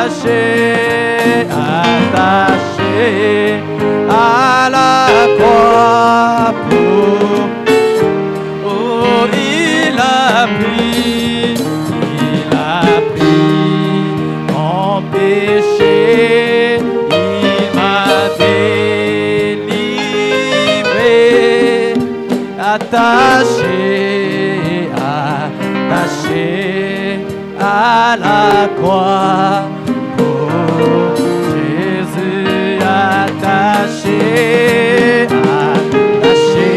attaché, attaché à la croix pour. Oh, il a pris mon péché, il m'a délivré, attaché, attaché à la croix pour Jésus, attaché, attaché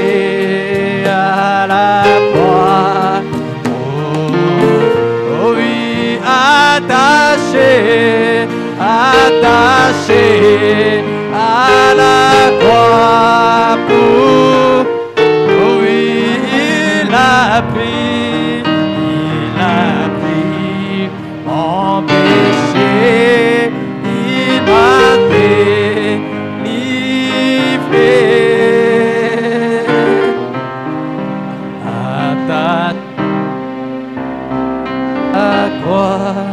à la croix. Oh oui, attaché, attaché à la croix pour. Oh oui, il a pris mon péché, il m'a délivré. Attaché à la croix.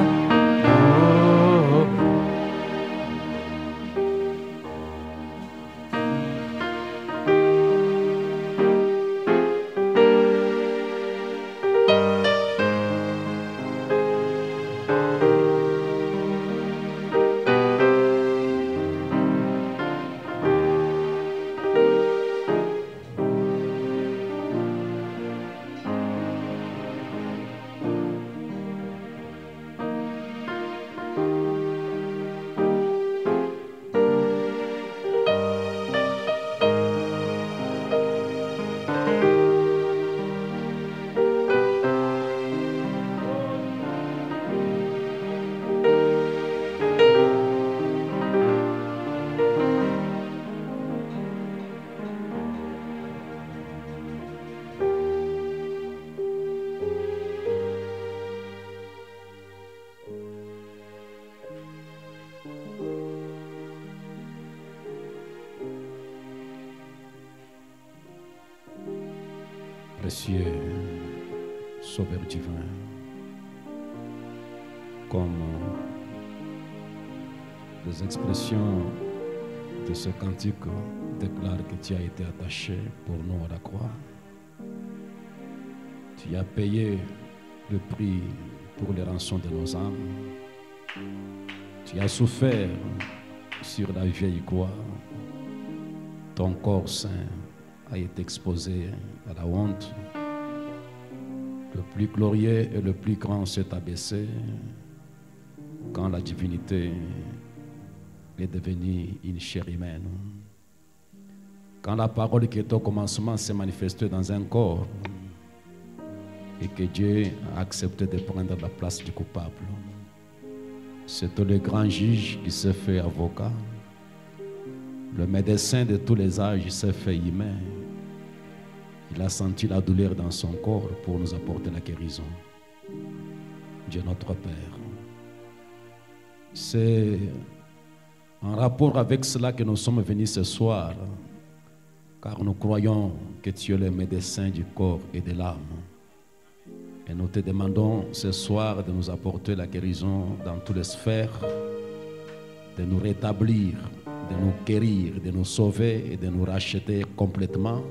Précieux Sauveur divin, comme les expressions de ce cantique déclarent que tu as été attaché pour nous à la croix. Tu as payé le prix pour les rançons de nos âmes. Tu as souffert sur la vieille croix. Ton corps saint a été exposé à la honte. Le plus glorieux et le plus grand s'est abaissé quand la divinité est devenue une chair humaine. Quand la parole qui est au commencement s'est manifestée dans un corps et que Dieu a accepté de prendre la place du coupable. C'est le grand juge qui s'est fait avocat. Le médecin de tous les âges s'est fait humain. Il a senti la douleur dans son corps pour nous apporter la guérison. Dieu notre Père. C'est en rapport avec cela que nous sommes venus ce soir, car nous croyons que tu es le médecin du corps et de l'âme. Et nous te demandons ce soir de nous apporter la guérison dans toutes les sphères, de nous rétablir, de nous guérir, de nous sauver et de nous racheter complètement,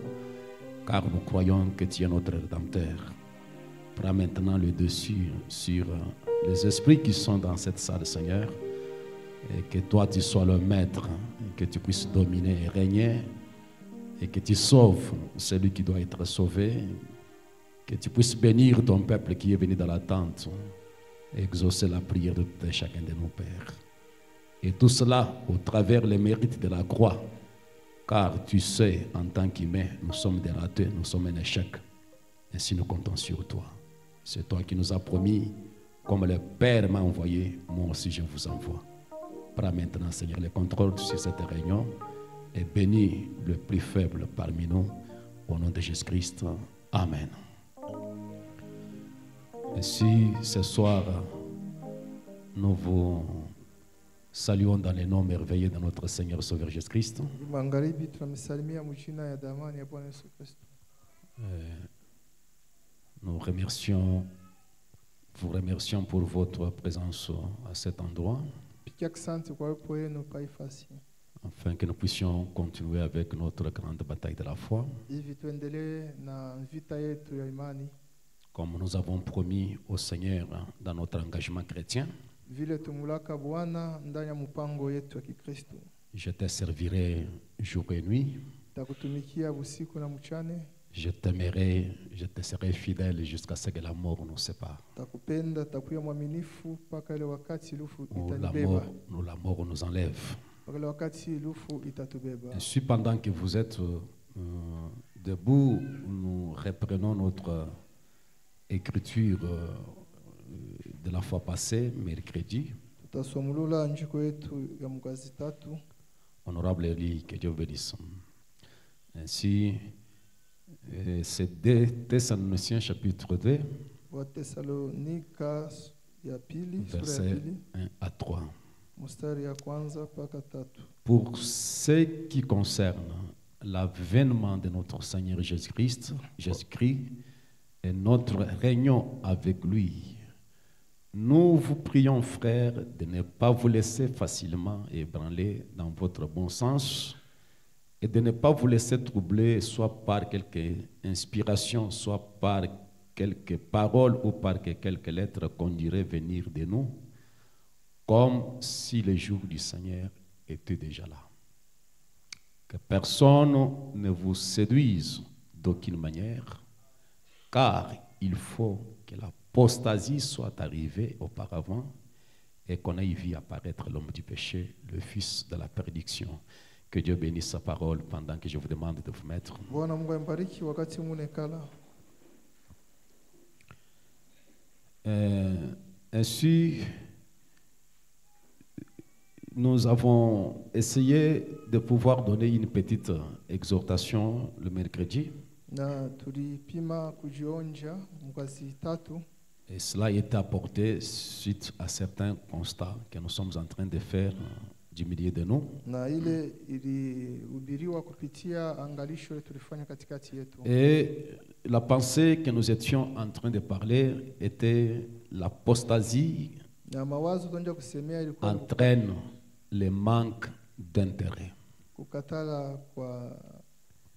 car nous croyons que tu es notre Rédempteur. Prends maintenant le dessus sur les esprits qui sont dans cette salle, Seigneur, et que toi tu sois le maître, et que tu puisses dominer et régner, et que tu sauves celui qui doit être sauvé, que tu puisses bénir ton peuple qui est venu dans la tente et exaucer la prière de chacun de nos pères. Et tout cela au travers les mérites de la croix, car tu sais, en tant qu'humain, nous sommes des ratés, nous sommes un échec. Ainsi nous comptons sur toi. C'est toi qui nous as promis, comme le Père m'a envoyé, moi aussi je vous envoie. Prends maintenant, Seigneur, le contrôle sur cette réunion et bénis le plus faible parmi nous. Au nom de Jésus-Christ. Amen. Ainsi, ce soir, nous vous saluons dans les noms merveilleux de notre Seigneur Sauveur Jésus-Christ. Nous vous remercions pour votre présence à cet endroit. Tunafikia asante kwa uwepo wenu pa ifasi. afin que nous puissions continuer avec notre grande bataille de la foi, Hivi tuendelee na vita yetu ya imani comme nous avons promis au Seigneur dans notre engagement chrétien. vile tumulaka Bwana ndani ya mpango yetu ya Kikristo. Je te servirai jour et nuit, Takutumikia usiku na mchana, je t'aimerai, je te serai fidèle jusqu'à ce que la mort nous sépare. takupenda, takuwa mwaminifu mpaka ile wakati lufu Ou la itanibeba. mort nous enlève. Mpaka ile wakati lufu itatubeba. Ainsi, pendant que vous êtes debout, nous reprenons notre écriture de la fois passée, mercredi. Tutasomulula njiko yetu ya mkazi tatu. Honorable Eli, que Dieu bénisse. Ainsi, c'est 2 Thessaloniciens chapitre 2, Wathesalonika ya pili, sura ya versets pili, 1 à 3. mstari ya kwanza mpaka tatu. Pour ce qui concerne l'avènement de notre Seigneur Jésus-Christ et notre réunion avec lui, nous vous prions, frères, de ne pas vous laisser facilement ébranler dans votre bon sens et de ne pas vous laisser troubler soit par quelque inspiration, soit par quelques paroles ou par quelques lettres qu'on dirait venir de nous, comme si le jour du Seigneur était déjà là. Que personne ne vous séduise d'aucune manière, car il faut que l'apostasie soit arrivée auparavant et qu'on ait vu apparaître l'homme du péché, le fils de la perdition. Que Dieu bénisse sa parole pendant que je vous demande de vous mettre. Bwana Mungu ambariki wakati munekala. Ainsi, nous avons essayé de pouvoir donner une petite exhortation le mercredi. Na tulipima kujionja mkazi tatu. Et cela a été apporté suite à certains constats que nous sommes en train de faire du milieu de nous. Na ile ilihubiriwa kupitia angalisho tulifanya katikati yetu. Et la pensée que nous étions en train de parler était l'apostasie Na mawazo tunja kusemea ilikuwa entraîne le manque d'intérêt. kukatala kwa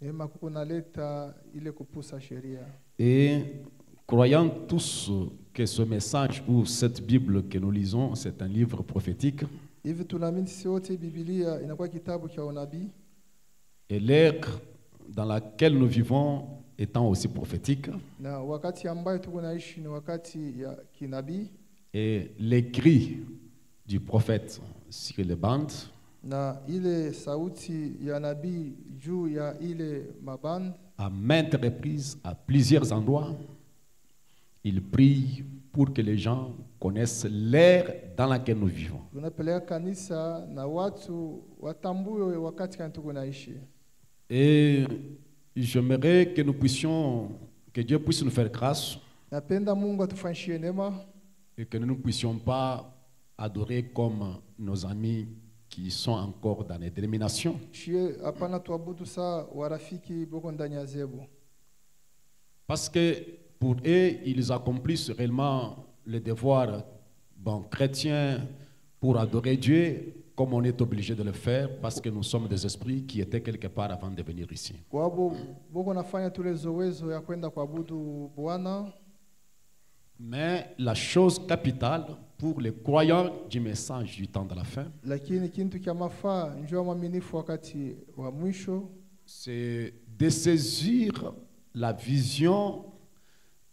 neema kunaleta ile kupusa sheria. Et croyant tous que ce message ou cette Bible que nous lisons, c'est un livre prophétique, Hivi tunaamini sisi wote Biblia inakuwa kitabu cha unabii, et l'ère dans laquelle nous vivons étant aussi prophétique, na wakati ambayo tuko naishi ni wakati ya kinabii, et l'écrit du prophète sur les bandes na ile sauti ya nabii juu ya ile maband à maintes reprises, à plusieurs endroits, il prie pour que les gens connaissent l'ère dans laquelle nous vivons. tunapeleka kanisa na watu watambue wakati kan tuko naishi. Et j'aimerais que nous puissions, que Dieu puisse nous faire grâce Napenda Mungu atufanyishie neema et que nous ne puissions pas adorer comme nos amis qui sont encore dans les dénominations. shie hapana tuabudu saa warafiki boko ndani ya zebu, Parce que pour eux, ils accomplissent réellement le devoir chrétien pour adorer Dieu comme on est obligé de le faire parce que nous sommes des esprits qui étaient quelque part avant de venir ici. kwabo boko nafanya tule zowezo ya kwenda kuabudu Bwana. Mais la chose capitale pour les croyants du message du temps de la fin, Lakini kintu kya mafaa njoo mwaminifu wakati wa mwisho c'est de saisir la vision,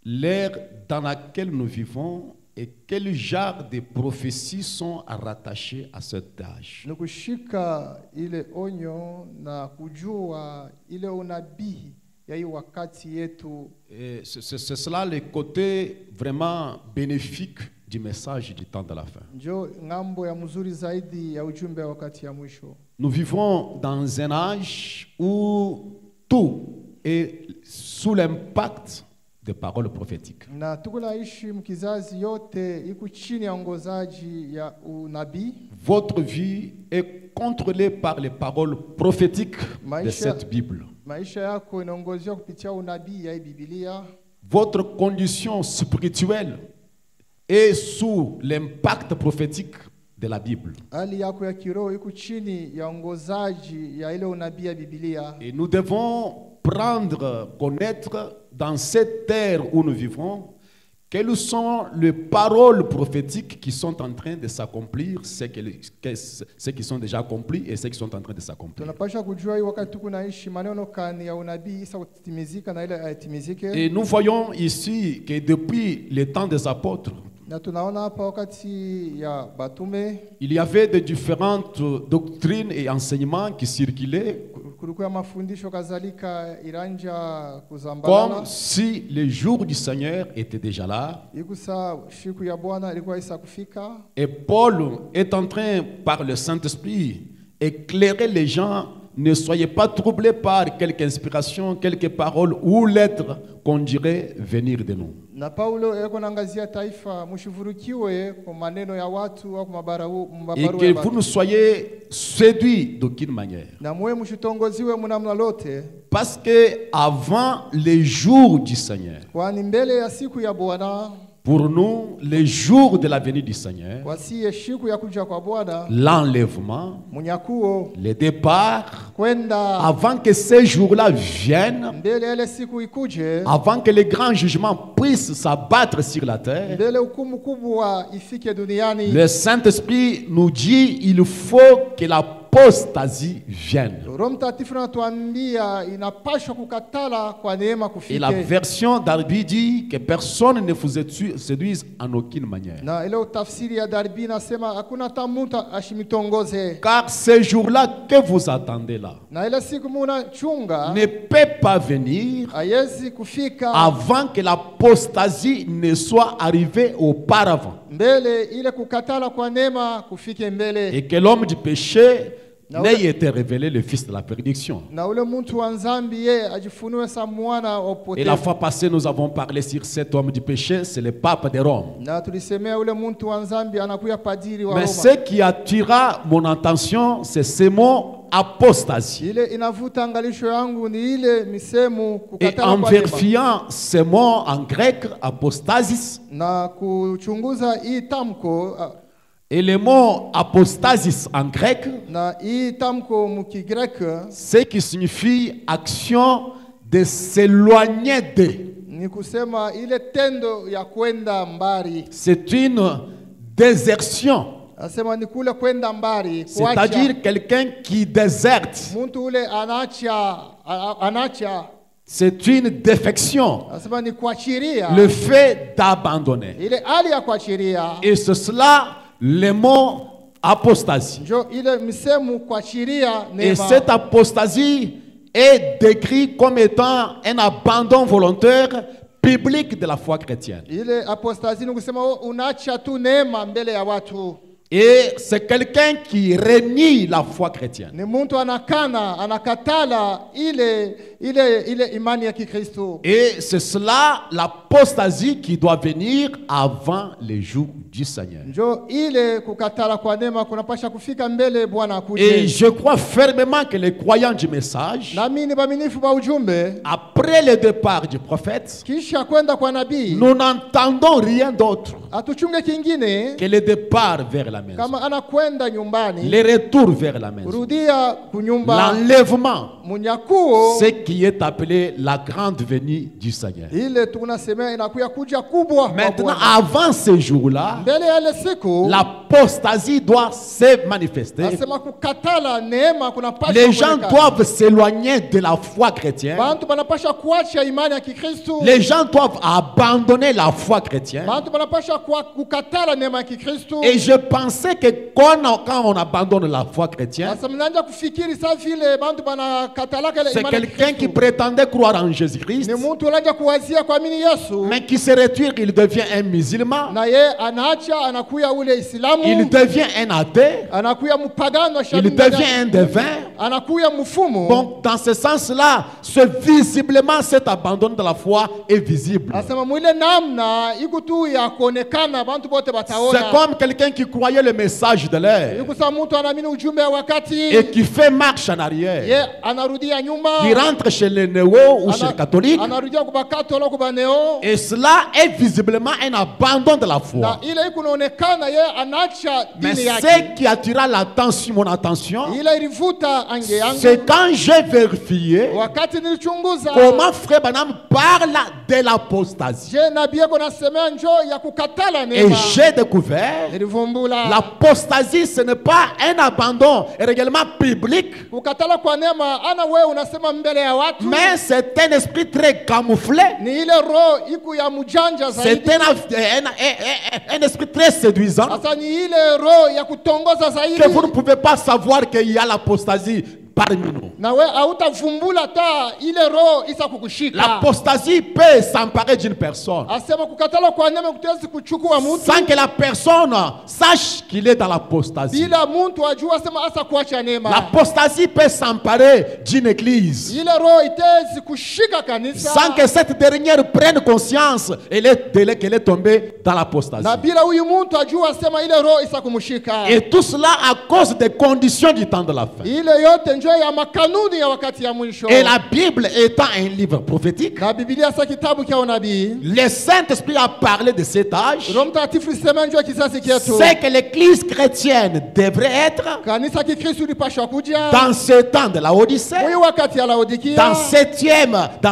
l'ère dans laquelle nous vivons et quel genre de prophéties sont rattachées à cet âge. ni kushika ile onyo na kujua ile unabii ya hii wakati yetu. Et c'est cela le côté vraiment bénéfique du message du temps de la fin. Njoo ngambo ya mzuri zaidi ya ujumbe wa wakati ya mwisho. Nous vivons dans un âge où tout est sous l'impact des paroles prophétiques. Na tuko naishi mkizazi yote iko chini ya ongozaji ya unabii. Votre vie est contrôlée par les paroles prophétiques de cette Bible. Maisha yako inaongoziwa kupitia unabii ya hii Biblia. Votre condition spirituelle est sous l'impact prophétique de la Bible. hali yako ya kiroho iko chini ya ongozaji ya ile unabii ya Biblia. Et nous devons prendre, connaître dans cette terre où nous vivons, quelles sont les paroles prophétiques qui sont en train de s'accomplir, ceux qui sont déjà accomplis et ceux qui sont en train de s'accomplir. Tunapasha kujua hii wakati kunaishi maneno kani ya unabii isa kutimizika na ile haitimizike. Et nous voyons ici que depuis le temps des apôtres, Na tunaona hapa wakati ya batume il y avait de différentes doctrines et enseignements qui circulaient kulikuwa mafundisho kadhalika iranja kuzambalana. comme si le jour du Seigneur était déjà là. Ikusa siku ya Bwana ilikuwa isa kufika. Et Paul est en train, par le Saint-Esprit, éclairer les gens. Ne soyez pas troublés par quelque inspiration, quelques paroles ou lettres qu'on dirait venir de nous. Na Paulo yako naangazia taifa mshivurukiwe kwa maneno ya watu au kwa mabarua Et que vous ne soyez séduits d'aucune manière. na mwe mshitongoziwe mnamna lote, Parce que avant les jours du Seigneur, kwani mbele ya siku ya Bwana, pour nous, les jours de la venue du Seigneur, wasiye siku ya kuja kwa Bwana, l'enlèvement, munyakuo le départ, kwenda avant que ces jours-là viennent, mbele ile siku ikuje, avant que les grands jugements puissent s'abattre sur la terre, mbele hukumu kubwa ifike duniani. le Saint-Esprit nous dit il faut que l'apostasie vienne. Roho Mtakatifu anatuambia inapaswa kukatala kwa neema Et la kufike. version d'Arbi dit que personne ne vous séduise en aucune manière. Na ile utafsiri ya Darbi nasema hakuna hata mtu ashimitongoze. Car ces jours-là que vous attendez là Na ile siku munachunga ne peut pas venir haiwezi kufika avant que l'apostasie ne soit arrivée auparavant. mbele ile kukatala kwa neema kufike mbele. Et que l'homme du péché n'ait été révélé le fils de la prédiction. Na ule mtu wa nzambi ye ajifunue sa mwana wa Et la upotevu. fois passée, nous avons parlé sur cet homme du péché, c'est le pape de Rome. Na tulisemea ule mtu wa nzambi anakuya padiri wa Mais Roma. ce qui attira mon attention, c'est ce mot apostasie. Ile inavuta angalisho yangu ni ile misemu Et kukatala en kwa neema. vérifiant ce mot en grec, apostasis, Na kuchunguza hii tamko et le mot apostasis en grec, na hii tamko mukigrek ce qui signifie action de s'éloigner de. ni kusema ile tendo ya kwenda mbali. C'est une désertion. Anasema ni kule kwenda mbali, C'est-à-dire quelqu'un qui déserte. mtu ule anacha. C'est une défection. Anasema ni kuachiria. Le fait d'abandonner. Ile hali ya kuachiria. Et c'est cela le mot apostasie. Njo ile misemu kuachiria Et neema. cette apostasie est décrite comme étant un abandon volontaire public de la foi chrétienne. Ile apostasie ni kusema unaacha tu neema mbele ya watu. Et c'est quelqu'un qui renie la foi chrétienne. Ni mtu anakatala ile imani ya Kikristo. Et c'est cela l'apostasie qui doit venir avant les jours du Seigneur. Njo ile kukatala kwa neema kunapasha kufika mbele Bwana akuje. Et je crois fermement que les croyants du message, Naamini baaminifu ba ujumbe après le départ du prophète, kisha kwenda kwa nabii nous n'entendons rien d'autre atuchunge kingine que le départ vers la maison, kama anakwenda nyumbani, le retour vers la maison, kurudia kunyumba, l'enlèvement, munyakuo ce qui est appelé la grande venue du Seigneur. ile tunasemea inakuya kuja kubwa kwa Maintenant, Bwana. avant ce jour-là, Mbele ya ile siku l'apostasie doit se manifester. nasema kukatala neema kunapasha Les gens kuonekana. doivent s'éloigner de la foi chrétienne. Bantu banapasha kuacha imani ya Kikristo. Les gens doivent abandonner la foi chrétienne. Bantu banapasha kukatala neema ya Kikristo. Et je pensais que quand on abandonne la foi chrétienne, Sasa mnaanza kufikiri saa vile bantu banakatalaka ile c'est imani ya quelqu'un qui Kikristo. prétendait croire en Jésus-Christ, Ni mtu anaanza kuwazia kuamini Yesu. mais qui se retire, il devient un musulman, Na ye anaacha anakuya ule Islamu. il devient un athée, Anakuya mpagano il devient un devin, anakuya mfumo. Donc, dans ce sens-là, visiblement, cet abandon de la foi est visible. Asema mwile namna ikutu ya kuonekana bantu bote bataona. C'est comme quelqu'un qui croyait le message de l'air Ikusa mtu anaamini ujumbe wa wakati. et qui fait marche en arrière. Ye anarudia nyuma. Qui rentre chez les néo ou chez les catholiques. Anarudia kuba katolo kuba neo. Et cela est visiblement un abandon de la Na foi. ile ikunaonekana ye anacha Mais dini yake. ce qui attira l'attention, mon attention, Ile ilivuta ange yangu. c'est quand j'ai vérifié Wakati nilichunguza. comment Frère Branham parle de l'apostasie. Je nabii yako nasemea njoo ya kukatala Et neema. j'ai découvert Nilivumbula. l'apostasie, ce n'est pas un abandon réellement public, Kukatala kwa neema ana wewe unasema mbele ya watu. mais c'est un esprit très camouflé. Ni ile roho iku ya mjanja zaidi. C'est un esprit très séduisant Sasa ni ile roho ya kutongoza zaidi. que vous ne pouvez pas savoir qu'il y a l'apostasie parmi nous. Na we hautavumbula ta ile roho isa kukushika. L'apostasie peut s'emparer d'une personne Asema kukatala kwa neema kutezi kuchukua mtu. sans que la personne sache qu'il est dans l'apostasie. Bila mtu ajua asema asa kuacha neema. L'apostasie peut s'emparer d'une église Ile roho itezi kushika kanisa. sans que cette dernière prenne conscience qu'elle est tombée dans l'apostasie. Na bila huyu mtu ajua asema ile roho isa kumshika. Et tout cela à cause des conditions du temps de la fin. Ile yote njoo ya makanuni ya wakati ya mwisho. Et la Bible étant un livre prophétique, Na Biblia sa kitabu cha unabii. le Saint-Esprit a parlé de cet âge. Roho Mtakatifu sema njoo kizazi chetu. C'est que l'église chrétienne devrait être Kanisa la Kikristo lipashwa kuja. dans ce temps de la Odyssée, Mwi wakati ya Laodikia. dans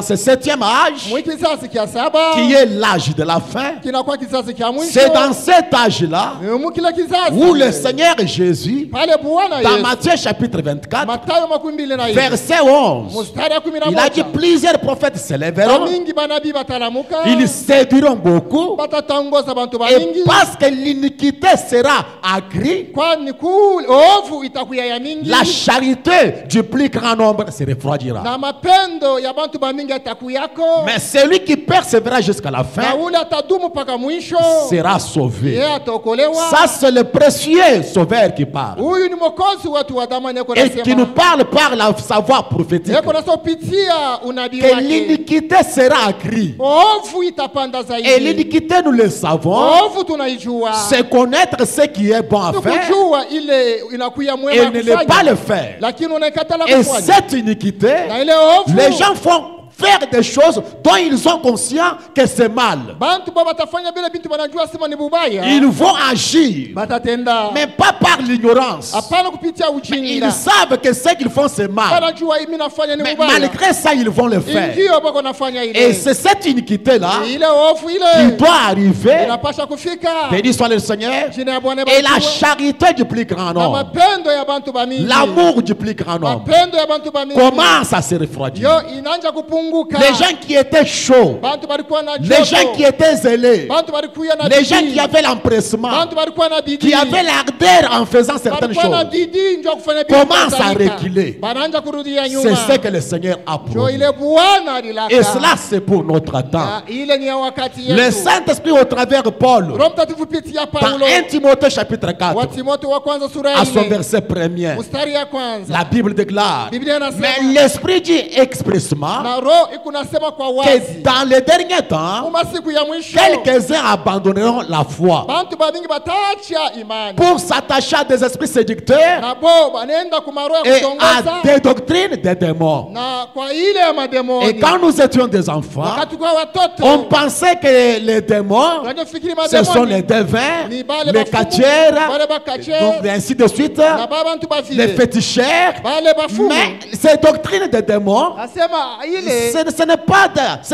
ce septième âge, Mwi kizazi kia saba. qui est l'âge de la fin. Kinakuwa kizazi kia mwisho. C'est dans cet âge-là Mwi kila kizazi. où le Seigneur Jésus, Pale Bwana dans Yesu. Matthieu chapitre 24, Mathayo 12 verset 11, mstari wa il a dit 11. plusieurs prophètes se lèveront, Bamingi banabii batalamuka. ils séduiront beaucoup, Batatangoza bantu et bamingi. parce que l'iniquité sera accrue, Kwani kule ovu itakuya ya mingi. la charité du plus grand nombre se refroidira. Na mapendo ya bantu bamingi atakuyako. Mais celui qui persévérera jusqu'à la Na fin ule atadumu paka mwisho. sera sauvé. Yeye ataokolewa. Ça, c'est le précieux sauveur qui parle. Huyu ni mwokozi wetu wa dhamani yako Et qui nous nasema. parle par la savoir prophétique Yako nasa upitia unabii que wake. l'iniquité sera accrue. Ovu itapanda Et zaidi. l'iniquité, nous le savons, Ovu tunaijua. c'est connaître ce qui est bon à faire Tukujua ile inakuya et mwema ne pas kufanya. le faire. Lakini unaikatala Et kufanya. cette iniquité, Na ile ovu. les gens font faire des choses dont ils sont conscients que c'est mal. Bantu baba batafanya bila bintu banajua sema ni bubaya. Ils vont agir, Batatenda. mais pas par l'ignorance. Hapana kupitia Ils ujinga. savent que ce qu'ils font, c'est mal. Banajua mimi nafanya ni Mais bubaya. malgré ça, ils vont le faire. Ndio bako nafanya ile. Et c'est cette iniquité-là Ile ovu qui ile. doit arriver. Inapasha kufika. Béni soit le Seigneur. Jina ya Bwana Et la barikiwe. charité du plus grand Na nombre, mapendo ya bantu bamingi. l'amour du plus grand nombre, Mapendo ya bantu bamingi. commence à se refroidir. Yo inaanza kupunguka. Les gens qui étaient chauds, Bantu balikuwa na les gens joto. qui étaient zélés, Bantu balikuwa na les gens bidii. qui avaient l'empressement, Bantu balikuwa na bidii. qui avaient l'ardeur en faisant certaines Balikuwa na choses, bidii ndio kufanya bitu commencent à kadhalika. reculer. Banaanza kurudia C'est nyuma. ce que le Seigneur a Jo promis. ile Bwana alilaka. Et cela, c'est pour notre temps. Na ile ni ya wakati Le yetu. Saint-Esprit, au travers de Paul, Roho Mtakatifu pitia dans Paulo 1 Timothée chapitre wa 4, Timotheo wa kwanza sura ya à son 4 verset 1er, mstari ya kwanza. la Bible déclare, Biblia inasema mais l'Esprit dit expressement na roho ikunasema kwa que wazi. dans les derniers temps, Uma siku ya mwisho quelques-uns abandonneront la foi bantu bamingi bataacha imani. pour s'attacher à des esprits séducteurs Na bo banaenda kumaro ya et kutongoza à des doctrines des démons. na kwa ile ya Et mademoni. quand nous étions des enfants, Wakati kwa watoto on pensait que les démons, wanafikiri ce sont mademoni les devins, ni bale les bafumu, kachères, bale bakachera, donc ainsi de suite, na baba bantu les bavile féticheurs. bale bafumu. Mais ces doctrines des démons, Asema ile ce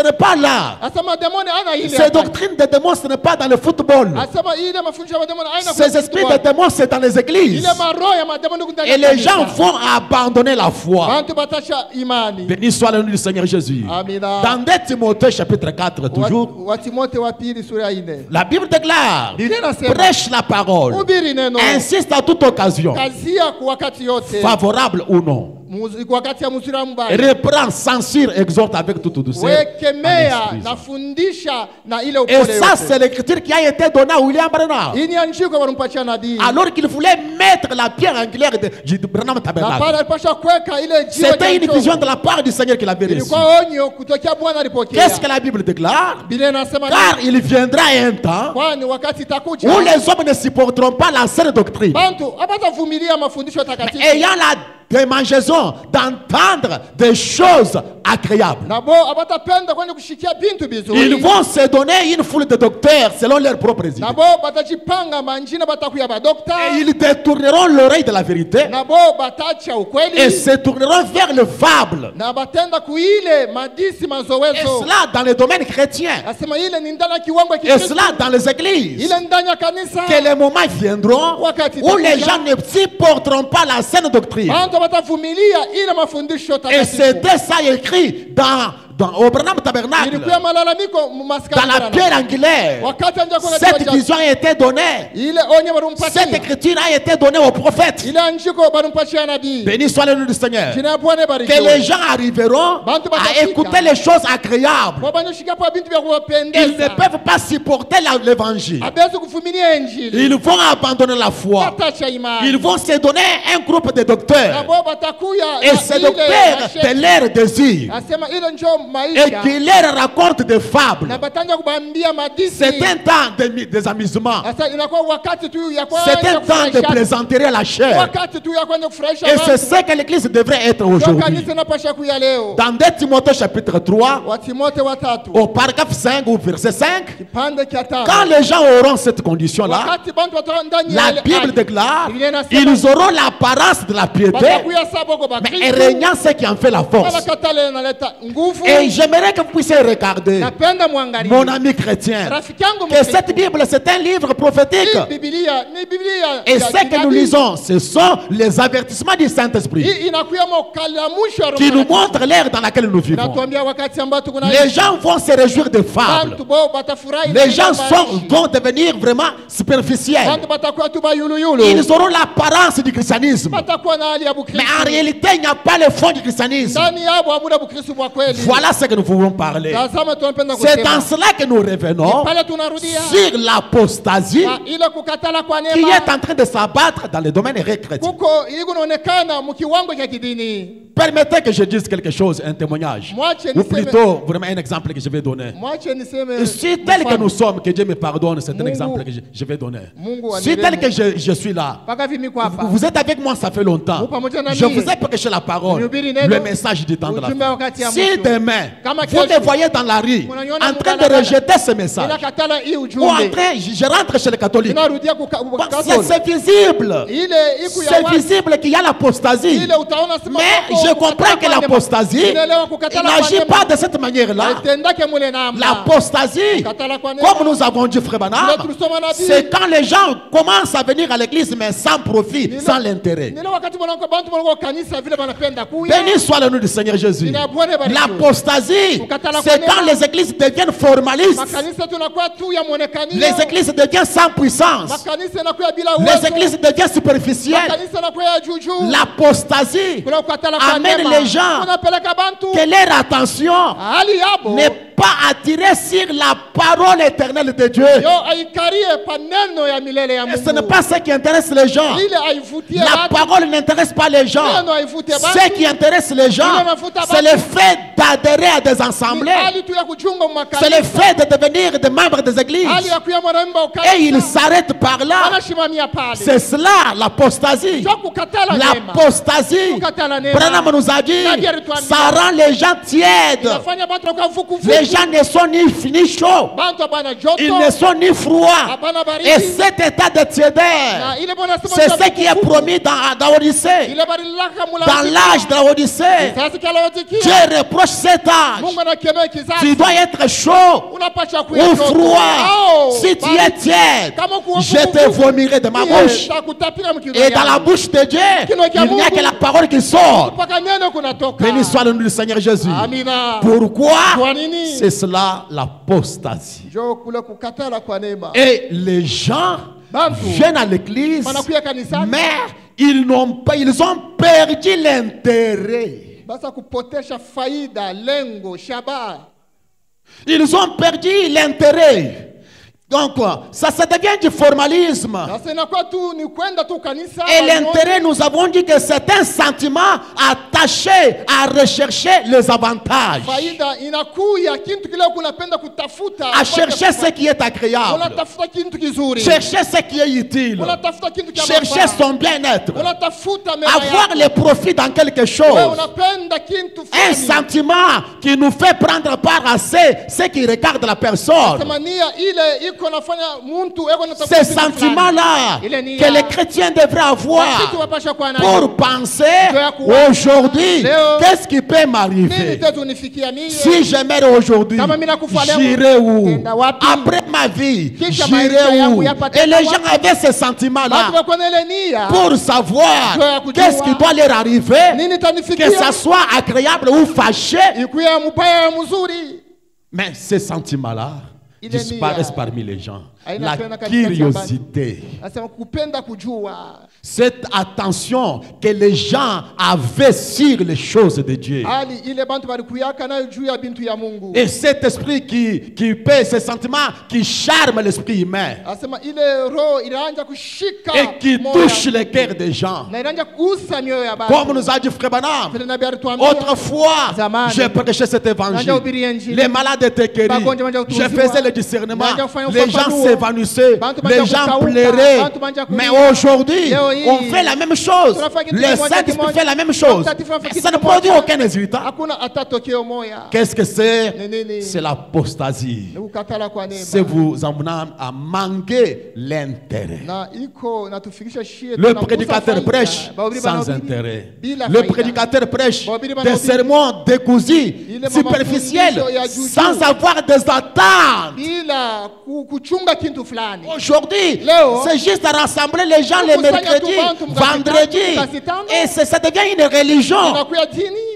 n'est pas là. asema demoni ana ile. Ces doctrines des démons, ce n'est pas dans le football. Asema ile mafundisho ya mademoni aina Ces esprits des démons, c'est dans les églises. ile maroho ya mademoni kundani. Et les gens vont abandonner la foi. bantu batacha imani. Béni soit le nom du Seigneur Jésus. Amina. Dans 2 Timothée chapitre 4, toujours, Wa Timotheo wa pili sura ya 4. la Bible déclare, Biblia inasema prêche la parole, ubiri neno insiste à toute occasion, kazia kwa wakati yote. favorable ou non, Kwa wakati ya mzuri mbaya. reprend, censure, exhorte exhorte avec toute douceur. wekemea en instruisant. nafundisha na ile Et upole ça, yote. c'est l'écriture qui a été donnée à William Branham. Hii ni andiko walimpatia nabii. Alors qu'il voulait mettre la pierre angulaire de Branham Na Tabernacle. pale alipasha kuweka ile jiwe C'était une la vision mchongo. de la part du Seigneur qu'il avait reçue. Ilikuwa onyo kutokea Bwana alipokea. Qu'est-ce que la Bible déclare? Biblia inasema Car il viendra un temps kwani wakati itakuja où les hommes ne supporteront pas la saine doctrine, bantu abatavumilia mafundisho takatifu ayant la démangeaison d'entendre des choses agréables. nabo abatapenda kwenda kushikia bintu Ils bizuri vont se donner une foule de docteurs selon leurs propres idées. nabo batajipanga manjina batakuya badokta Et ils détourneront l'oreille de la vérité nabo batacha et ukweli se tourneront vers le fable. na batenda kuile madisi Et mazowezo. cela dans le domaine chrétien. Asema ile ni ndani ya kiwango Et kikristo, cela dans les églises. ile ndani ya kanisa. Que les moments viendront Wakati où les itakuja. gens ne supporteront pas la saine doctrine. Bantu batavumilia ile mafundisho Et takatifu. c'était ça écrit au Branham Tabernacle, Ilikuwa malalamiko maskani dans la Branham. pierre angulaire. Wakati anja kuna Cette kichwa cha- vision a été donnée. ile onye barumpatia. Cette écriture a été donnée aux prophètes. ile andiko barumpatia nabii. Béni soit le nom du Seigneur. Jina ya Bwana Que barikiwe. les gens arriveront Bantu à batafika. écouter les choses agréables. Kwa banyoshika kwa bintu vya Ils ne kuwapendeza. peuvent pas supporter l'évangile. Abezi kuvumilia injili. Ils vont abandonner la foi. Batacha imani. Ils vont se donner un groupe de docteurs. Nabo batakuya Et ces docteurs de leur désir. Asema ile njo Et maisha. qui leur racontent des fables. Na batanja kubambia madisi. C'est un temps des amusements. Asa inakuwa wakati tu ya C'est un temps de kufurahisha. plaisanterie à la chair. Wakati tu ya kwenda kufurahisha Et c'est watu. ce que l'église devrait être Ndio aujourd'hui. kanisa inapasha kuya leo. Dans 2 Timothée chapitre 3, Watimote watatu. au paragraphe 5 ou verset 5, Kipande kia tano. quand les gens auront cette condition-là, Wakati bantu watakuwa ndani ya la ile Bible hali. déclare, Biblia inasema, ils auront l'apparence de la piété, batakuya saboko ba mais Kristo. régnant ce qui en fait la Kala force. katale inaleta nguvu. Et j'aimerais que vous puissiez regarder, Napenda mwangalie. mon ami chrétien, Rafiki yangu que cette Bible, c'est un livre prophétique. Hii Biblia ni Biblia. Et ya ce que nous kinabii. lisons, ce sont les avertissements du Saint-Esprit Hii inakuya mokalamusho ya Roho qui nous Mtakatifu. montrent l'ère dans laquelle nous vivons. Inatuambia wakati ambao tuko na Les gens vont se réjouir de fables. bantu bo batafurahi. Les na gens maisha. vont devenir vraiment superficiels. Bantu batakuwa tu bayuluyulu. Ils auront l'apparence du christianisme. Batakuwa na hali ya Mais Bukristo. en réalité, il n'y a pas le fond du christianisme. Ndani yabo hamuna Bukristo bwa kweli. Voilà ce que nous pouvons parler. Tazama tunapenda C'est kusema. dans cela que nous revenons Pale tunarudia. sur l'apostasie Na ile kukatala kwa qui neema. est en train de s'abattre dans le domaine chrétien. Kuko iko inaonekana mkiwango cha kidini. Permettez que je dise quelque chose, un témoignage. Mwache Ou niseme. plutôt, vraiment un exemple que je vais donner. Mwache niseme. Si tel que mfano. nous sommes, que Dieu me pardonne, c'est un Mungu- exemple que je vais donner. Mungu Si anirehemu. tel que je suis là, Paka vimi kwa hapa. vous êtes avec moi, ça fait longtemps. Upo pamoja na Je mie. vous ai prêché la parole, Nihubiri neno. le message du temps de la Ujumbe fin. wakati ya Si mwisho. demain, Kama vous kesho, me voyez dans la rue, unaniona en train de mbarabara. rejeter ce message, Ninakatala hii ou en ujumbe. train, je rentre chez les catholiques, Ninarudia bon, kukatolo. c'est visible. Ile iku ya C'est watu. visible qu'il y a l'apostasie. Ile utaona sema Mais wako je comprends kukatala que kwa neema. l'apostasie, Inaelewa il kukatala kwa n'agit neema. pas de cette manière-là. Haitendake mule namna. L'apostasie, Kukatala kwa neema. comme nous avons dit, frère Banham, Ndio tulisoma nabii. c'est quand les gens commencent à venir à l'église, mais sans profit, sans l'intérêt. Nile wakati mwanako bantu mwanako kanisa vile wanapenda kuya. Béni soit le nom du Seigneur Jésus. Nina Bwana barikiwe. L'apostasie, Kukatala c'est kwa quand neema. les églises deviennent formalistes. Makanisa tunakuwa tu ya muonekanio. Les églises deviennent sans puissance. Makanisa yanakuwa bila Les uwezo. églises deviennent superficielles. Makanisa yanakuwa ya juju. L'apostasie Kuna kukatala kwa amène neema. les gens Unapeleka bantu. que leur attention Hali yabo. n'est pas attirée sur la parole éternelle de Dieu. Yo aikarie paneno ya milele ya Et ce n'est Mungu. pas ce qui intéresse les gens. Ile aivutie La watu. parole n'intéresse pas les gens. Neno aivutie Ce bantu. qui intéresse les gens, c'est le fait d'adhérer à des Ni assemblées. hali tu ya kuchunga C'est le makanisa. fait de devenir des membres des églises. Hali ya kuya mwanamemba Et ils ukanisa. s'arrêtent par là. Anashimamia pale. C'est cela l'apostasie. Jo kukatala neema. L'apostasie, Kukatala neema. Branham nous a dit, Nabii alituambia. ça rend les gens tièdes. Inafanya bantu wanakuwa vuku Les vuku. gens ne sont ni chauds, Bantu hapana joto. ils ne sont ni froids. Hapana baridi. Et cet état de tiédeur, Na ile bwana sema c'est cha ce qui est vuku vuku. promis dans Odyssée. Ile barilaka mula. Dans l'âge de l'Odyssée, Sasa kala yotikia. Dieu reproche cet âge. Mungu anakemea Tu kizazi. dois être chaud Unapaswa ou kuwa joto. froid. Si tu es baridi. tiède, Kama kuwa je te vugu vugu. vomirai de ma bouche. Takutapika mkidogo Et dans la yangu. bouche de Dieu, Kinywa cha il n'y a Mungu. que la parole qui sort. Mpaka neno kunatoka. Béni soit le nom du Seigneur Jésus. Amina. Pourquoi? Kwa nini? C'est cela l'apostasie. Jo kule kukatala kwa neema. Et les gens Bantu. viennent à l'église, Wanakuya kanisani. mais ils ont perdu l'intérêt. basa kupotesha faida, lengo, shabaha. Ils ont perdu l'intérêt. Donc, ça devient du formalisme. Sasa inakuwa tu ni kwenda tu kanisa. Et l'intérêt, nous avons dit que c'est un sentiment attaché à rechercher les avantages, Faida inakuya kintu kile kunapenda kutafuta. à chercher ce qui est agréable, Unatafuta kintu kizuri. chercher ce qui est utile, Unatafuta kintu kya chercher manufaa. son bien-être, Unatafuta mema avoir yako. les profits dans quelque Wewe chose. unapenda kintu Un fulani. sentiment qui nous fait prendre part à ce qui regarde la personne. Tamania ile iko nafanya muntu eko natafuta Ces kintu fulani. sentiments-là Ile ni que ya- les chrétiens devraient avoir Kitu wapasha kuwa nayo. pour penser Ndio ya kuwaza. aujourd'hui, Leo, qu'est-ce qui peut Nini m'arriver? tetu unifikia mie? Si je meurs aujourd'hui, Kama mimi nakufa leo, j'irai où? nenda wapi? Après ma vie, Kisha j'irai maisha yangu où? yapata Et les gens wapi? avaient ces Batu sentiments-là wako na ile nia. pour savoir Ndio ya kujua. qu'est-ce qui doit leur arriver, Nini que tanifikia? ça soit agréable ou fâché. Ikuya mubaya ya mzuri. Mais ces sentiments-là Il est disparaissent nia. parmi les gens. Haina La tena katikati ya curiosité, Nasema kupenda kujua. cette attention que les gens avaient sur les choses de Dieu. Hali ile bantu balikuyaka nayo juu ya bintu ya Mungu. Et cet esprit qui paie, ces sentiments qui charment l'esprit humain Asema ile roho inaanza kushika et qui moyo touche ya- les cœurs des gens. na inaanza kugusa mioyo ya bantu. Comme nous a dit Frère Branham, Vile nabii alituambia. autrefois, Zamani. j'ai prêché cet évangile. Nanja ubiri Injili. Les malades étaient guéris. Bagonjwa banja Je utuziwa. faisais le discernement. Banja kufanya Les gens ufafanuo. s'évanouissaient. Bantu banja Les gens kukauka. pleuraient. Bantu banja kulia. Mais aujourd'hui, Leo hii, on fait la même chose. tunafanya kitu Le kimoja Saint-Esprit kimoja. fait la même chose. Mtakatifu anafanya Mais kitu ça ne kimoja. produit aucun résultat. Hakuna hata tokeo moya. Qu'est-ce que c'est? Nini? C'est l'apostasie. Ni kukatala kwa neema. C'est vous emmenant à manquer l'intérêt. Na iko natufikisha shie Le tunakosa prédicateur faida. prêche Bahubiri sans banahubiri intérêt. bila Le faida. prédicateur prêche Bahubiri des banahubiri sermons décousus, Ile superficiels, mafundisho ya juu sans juu. avoir des attentes. bila kuchunga kintu fulani. Aujourd'hui, Leo, c'est juste à rassembler les gens les kukusanya mercredis, tu bantu mkasitano, vendredis. mkasitano. Et ça devient une religion. Inakuya dini.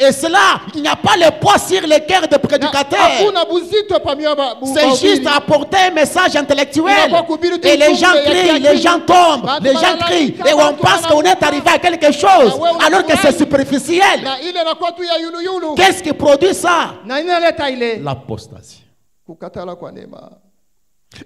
Et cela, il n'y a pas le poids sur les cœurs des Na prédicateurs. hakuna buzito pa mioyo ba- C'est juste bahubiri. apporter un message intellectuel. Inakuwa kuhubiri tu Et les ujumbe gens ya crient, kiakili. les gens tombent, Bantu les gens banalalamika, crient. Et on bantu pense qu'on est wanaanguka. arrivé à quelque chose, Na wewe alors que c'est unafurahi. superficiel. Na ile inakuwa tu ya yulu yulu. Qu'est-ce qui produit ça? Na inaleta ile L'apostasie. kukatala kwa neema.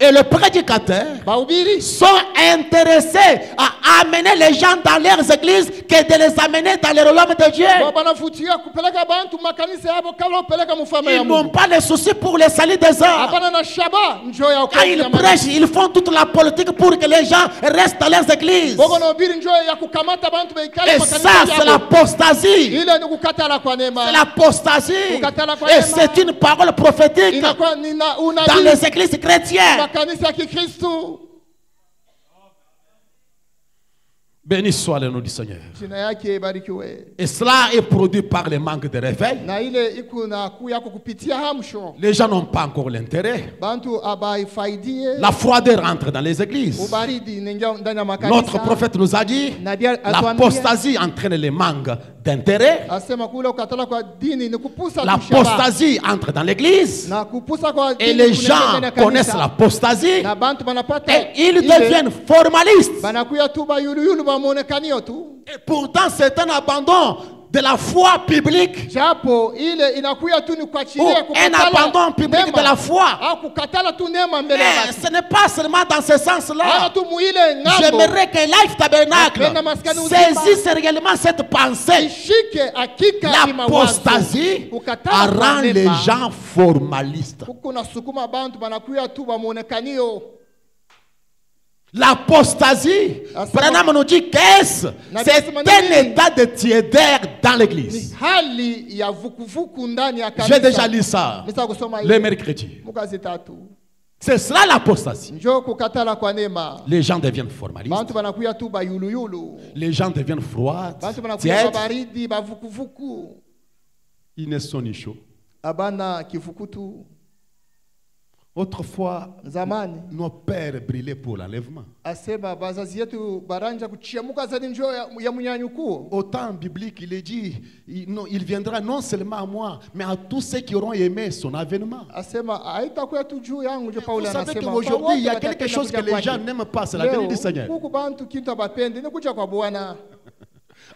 Et les prédicateurs Bahubiri sont intéressés à amener les gens dans leurs églises que de les amener dans le royaume de Dieu. banavutia kupeleka bantu makanisa yabo kama upeleka mfalme ya Ils n'ont Mungu. pas le souci pour le salut des hommes. Hapana na shaba njoo ya Quand ils prêchent, ils font toute la politique pour que les gens restent dans leurs églises. Boko na ubiri njoo ya kukamata bantu beikale Et makanisa ça, c'est yabo. l'apostasie. Ile ni kukatala kwa neema. C'est l'apostasie. Kukatala kwa Et neema. c'est une parole prophétique Inakuwa nina dans unabii les églises chrétiennes. makanisa ya Kikristo. Béni soit le nom du Seigneur. Jina yake ibarikiwe. Et cela est produit par le manque de réveil. Na ile iku na kuya kupitia hamsho. Les gens n'ont pas encore l'intérêt. Bantu abaifaidie. La froideur entre dans les églises. Ubaridi ningia ndani ya makanisa. Notre prophète nous a dit, Nabii atuambia, l'apostasie entraîne le manque d'intérêt. asema kule ukatala kwa dini ni kupusa tu shaba. L'apostasie entre dans l'église. Na kupusa kwa dini Et les kunaingia gens ndani ya kanisa. connaissent l'apostasie. Na bantu banapata Et ils ile, deviennent formalistes. banakuya tu bayuluyulu bamuonekanio tu. Et pourtant, c'est un abandon de la foi biblique. Japo ile inakuya tu ni Ou kuachilia un abandon public de la foi. au kukatala tu neema mbele ya Mais watu. ce n'est pas seulement dans ce sens-là. Hana tu muile ngambo. J'aimerais que Life Tabernacle Napenda maskani uzima. saisisse réellement cette pensée. Ishike hakika imawazo. L'apostasie Kukatala kwa rend les neema. gens formalistes. Huku nasukuma bantu banakuya tu bamuonekanio. L'apostasie, Asema- Branham nous dit qu'est-ce? Nabii C'est asema un nini? état de tiédeur dans Ni l'église. hali ya vukuvuku ndani ya kanisa. J'ai déjà lu ça Nisa kusoma le hii. mercredi. Mukazi tatu. C'est cela l'apostasie. Njoo kukatala kwa neema. Les gens deviennent formalistes. Bantu banakuya tu bayuluyulu. Les gens deviennent froids, Bantu banakuya tièdes. baridi bavukuvuku. Ils ne sont ni chauds. Abana kivukutu. Autrefois, Zamani nos pères brillaient pour l'enlèvement. asema bazazi yetu baranja kuchiamuka zaidi njoo ya munyanyukuo. Au temps biblique, il est dit, il viendra non seulement à moi, mais à tous ceux qui auront aimé son avènement. Asema haitakuwa tu juu yangu ndio Paulo Vous savez anasema. qu'aujourd'hui, il y a Kwa wote quelque chose que watapenda les gens kuja n'aiment pas, c'est la kwake. venue du Leo, Seigneur. huku bantu kintu abapendi ni kuja kwa Bwana.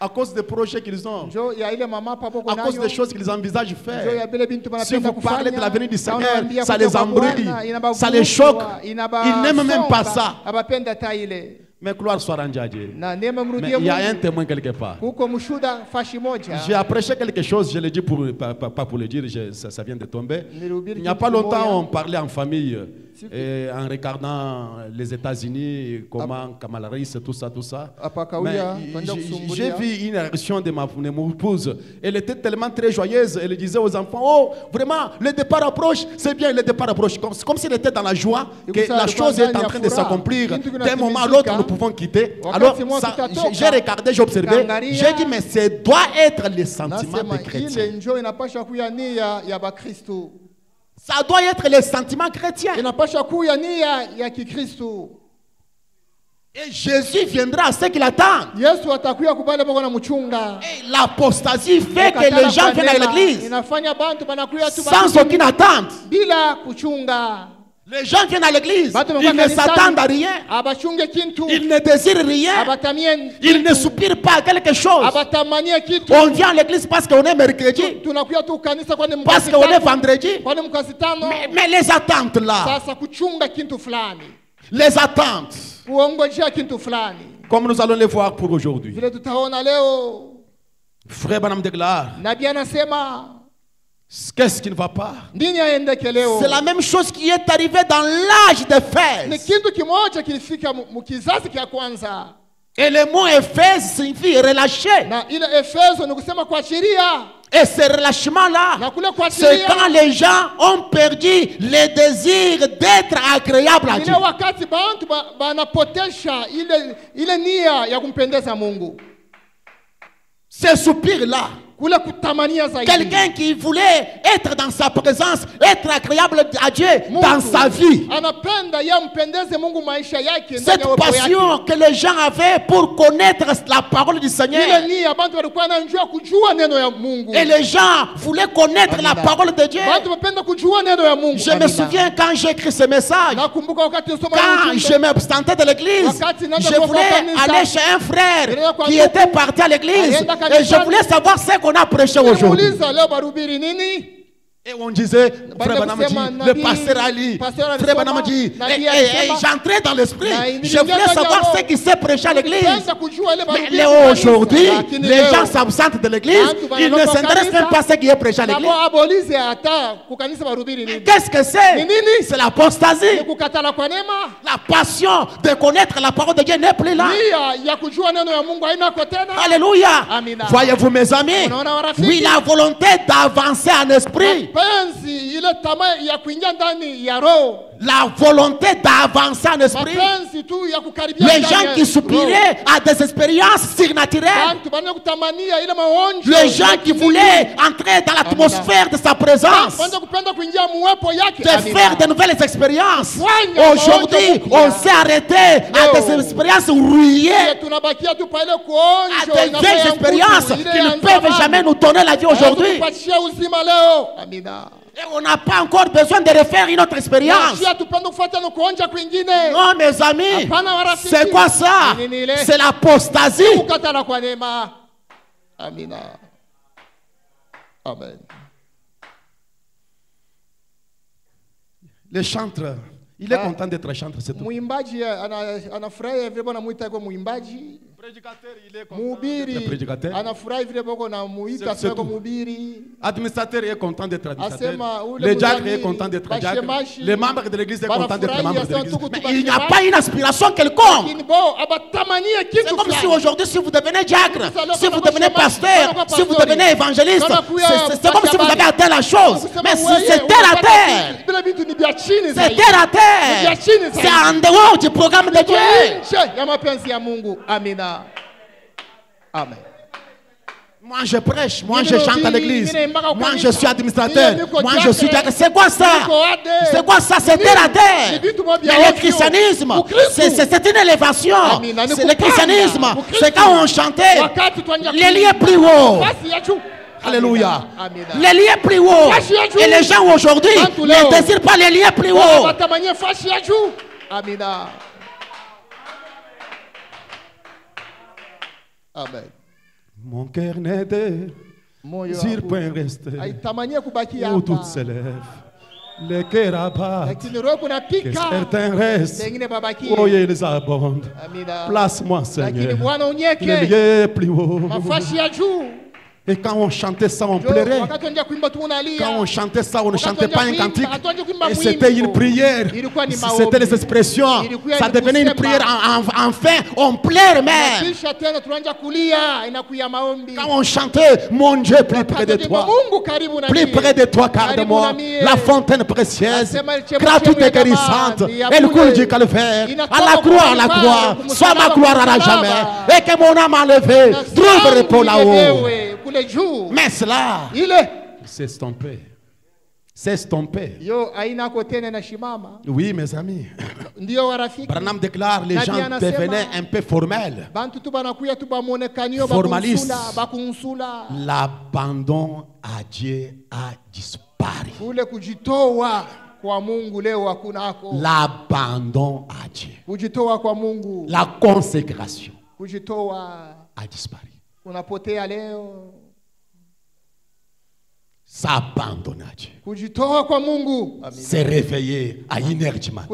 À cause des projets qu'ils ont. Njoo ya ile mama papo À cause nayo. des choses qu'ils envisagent Njoo faire. ya vile bintu Si banapenda vous parlez de l'avenir du Na Seigneur, unawaambia ça kutoka les kwa embrouille, Bwana, ça les choque. Ils inabasonga, n'aiment même pas ça. abapenda hata ile. Mais gloire soit rendue à Dieu. Na neema Mais mrudie il y a un Mungu. témoin quelque part. Kuko mshuda fashi moja. J'ai apprêché quelque chose, je l'ai dit pas pour le dire, ça vient de tomber. Nilihubiri Il n'y a pas kitu longtemps, kimoja. on parlait en famille, Siku- en regardant les États-Unis, comment Kamala Harris, tout ça. Hapa Mais kauya kwenda j'ai kusumbulia. vu une réaction de mon épouse. Elle était tellement très joyeuse. Elle disait aux enfants, oh, vraiment, le départ approche, c'est bien, le départ approche. Comme s'il était dans la joie que la chose est en train de s'accomplir. D'un moment à l'autre, nous pouvons quitter. Alors, j'ai regardé, j'ai observé. J'ai dit, mais ça doit être le sentiment Nasema des chrétiens. ile njoo inapasha kuya nia ya Bakristo. Ça doit être le sentiment chrétien. Inapasha kuya nia ya Kikristo. Et Jésus viendra à ce qu'il attend. Yesu atakuya kubale bako na mchunga. Et l'apostasie fait que les gens viennent à l'église Inafanya bantu banakuya tu sans aucune attente. bila kuchunga. Les gens viennent à l'église, Bantu ils ne s'attendent à rien, Abachunge kintu. ils ne désirent rien, Abatamie ils ne soupirent pas à quelque chose. abatamanie kitu. On vient à l'église parce qu'on est mercredi, Tunakuya tu kanisa kwani parce qu'on est vendredi. Kwani mkasitano. Mais les attentes là, Sasa kuchunga kintu fulani. les attentes, Kuongojea kintu fulani. comme nous allons les voir pour aujourd'hui. Vile tutaona leo. Frère Branham déclare, Nabii anasema qu'est-ce qui ne va pas? nini aendeke leo? C'est la même chose qui est arrivée dans l'âge de Ni Éphèse. kitu kimoja kilifika mukizazi kia kwanza. Et le mot Éphèse signifie relâché. Na ile Efeso ni kusema kuachilia. Et ce relâchement-là, Na kule c'est kuachilia. quand les gens ont perdu le désir d'être agréable à Dieu. Ile wakati bantu banapotesha ile nia ya kumpendeza Mungu. Ce soupir-là, Kule kutamania zaidi. quelqu'un qui voulait être dans sa présence, être agréable à Dieu Mungu dans sa vie. anapenda ya mpendeze Mungu maisha yake ndani Cette ya uwepo yake. passion que les gens avaient pour connaître la parole du Seigneur. Ile nia bantu walikuwa wanajua kujua neno ya Mungu. Et les gens voulaient connaître la parole de Dieu. Bantu wapenda kujua neno ya Mungu. Je me souviens quand j'ai écrit ce message, Nakumbuka wakati nisoma quand je m'absentais de l'église, je voulais aller chez un frère qui était parti à l'église et je voulais savoir ce qu'on a prêché aujourd'hui. Muuliza leo barubiri nini? Et on disait, frère Branham dit, le pasteur Ali, frère Branham dit, et j'entrais dans l'esprit, je voulais savoir ce qui s'est prêché à l'église. Mais aujourd'hui, les gens s'absentent de l'église, ils ne s'intéressent même pas à ce qui est prêché à l'église. Qu'est-ce que c'est? C'est l'apostasie. La passion de connaître la parole de Dieu n'est plus là. Alléluia. Voyez-vous mes amis, oui, la volonté d'avancer en esprit. La volonté d'avancer en esprit. Les gens qui soupiraient à des expériences surnaturelles. Les gens qui voulaient entrer dans l'atmosphère de sa présence. De faire de nouvelles expériences. Aujourd'hui, on s'est arrêté à des expériences rouillées. À des vieilles expériences qui ne peuvent jamais nous donner la vie aujourd'hui. Et on n'a pas encore besoin de refaire une autre expérience. Non, mes amis, c'est quoi ça? C'est l'apostasie. Amen. Le chanteur, il est content d'être chanteur, c'est tout. Muimbaji anafurahi vile bwana muita kwa muimbaji. Mhubiri anafurahi vile bwana namuita sasa kwa mhubiri. Administrateur est content d'être administrateur. Le diacre est content d'être diacre. Les membres de l'église est content d'être membres de l'église. Mais il n'y a pas une aspiration quelconque. C'est comme si aujourd'hui, si vous devenez diacre, si vous devenez pasteur, si vous devenez évangéliste, c'est comme si vous avez atteint la chose. Mais c'est terre à terre. C'est terre à terre. C'est en dehors du programme de Dieu. Amen. Moi je prêche, moi je chante à l'église, moi je suis administrateur, moi je suis diacre. C'est quoi ça? C'est quoi ça? C'est terre à terre. Mais le christianisme, c'est une élévation. C'est le christianisme, c'est quand on chantait les liens plus hauts. Alléluia. Les liens plus hauts. Et les gens aujourd'hui ne désirent pas les liens plus hauts. Amen. Mon cœur n'est sur point rester où tout s'élève. Les cœurs abattent, que certains restent, oh ils abondent. Place-moi, Seigneur, les lieux plus haut. Et quand on chantait ça, on pleurait. Quand on chantait ça, on ne chantait pas un cantique. Et c'était une prière. C'était les expressions. Ça devenait une prière. Enfin, on pleure même. Quand on chantait, mon Dieu, plus près de toi. Plus près de toi, garde-moi. La fontaine précieuse, gratuite et guérissante. Elle coule du calvaire. À la croix, soit ma gloire à la jamais. Et que mon âme enlevée trouve repos là-haut. Mais cela s'est estompé. C'est estompé. Oui, mes amis. Branham déclare les gens devenaient un peu formels. Formalistes. L'abandon à Dieu a disparu. L'abandon à Dieu. La consécration a disparu. S'abandonner à Dieu. Se réveiller à 1h du matin.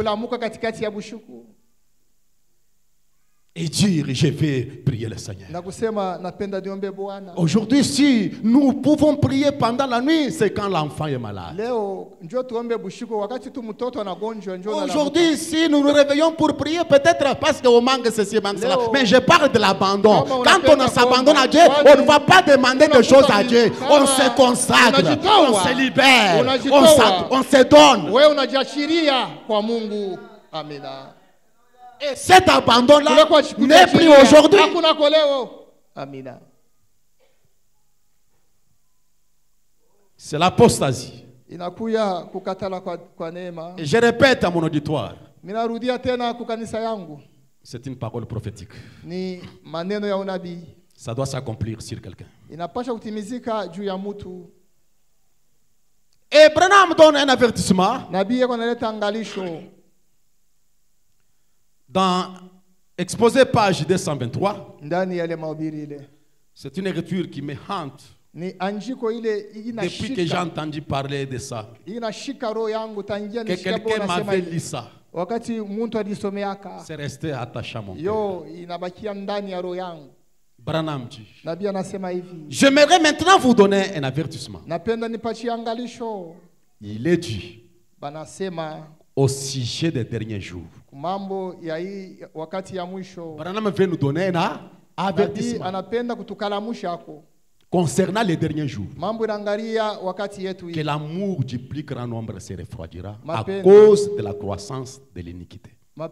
Et dire, je vais prier le Seigneur. Aujourd'hui, si nous pouvons prier pendant la nuit, c'est quand l'enfant est malade. Aujourd'hui, si nous nous réveillons pour prier, peut-être parce qu'on manque ceci, manque cela. Mais je parle de l'abandon. Quand on s'abandonne à Dieu, on ne va pas demander des choses à Dieu. On se consacre, on se libère, on se donne. Et cet abandon-là n'est plus aujourd'hui. C'est l'apostasie. Et je répète à mon auditoire. C'est une parole prophétique. Ça doit s'accomplir sur quelqu'un. Et Branham donne un avertissement. Dans Exposé page 223, c'est une écriture qui me hante depuis que j'ai entendu parler de ça. Que quelqu'un m'avait lu ça. C'est resté attaché à mon cœur. Branham dit, j'aimerais maintenant vous donner un avertissement. Il est dit au sujet des derniers jours. Branham veut nous donner un avertissement concernant les derniers jours. Que l'amour du plus grand nombre se refroidira à cause de la croissance de l'iniquité. Dans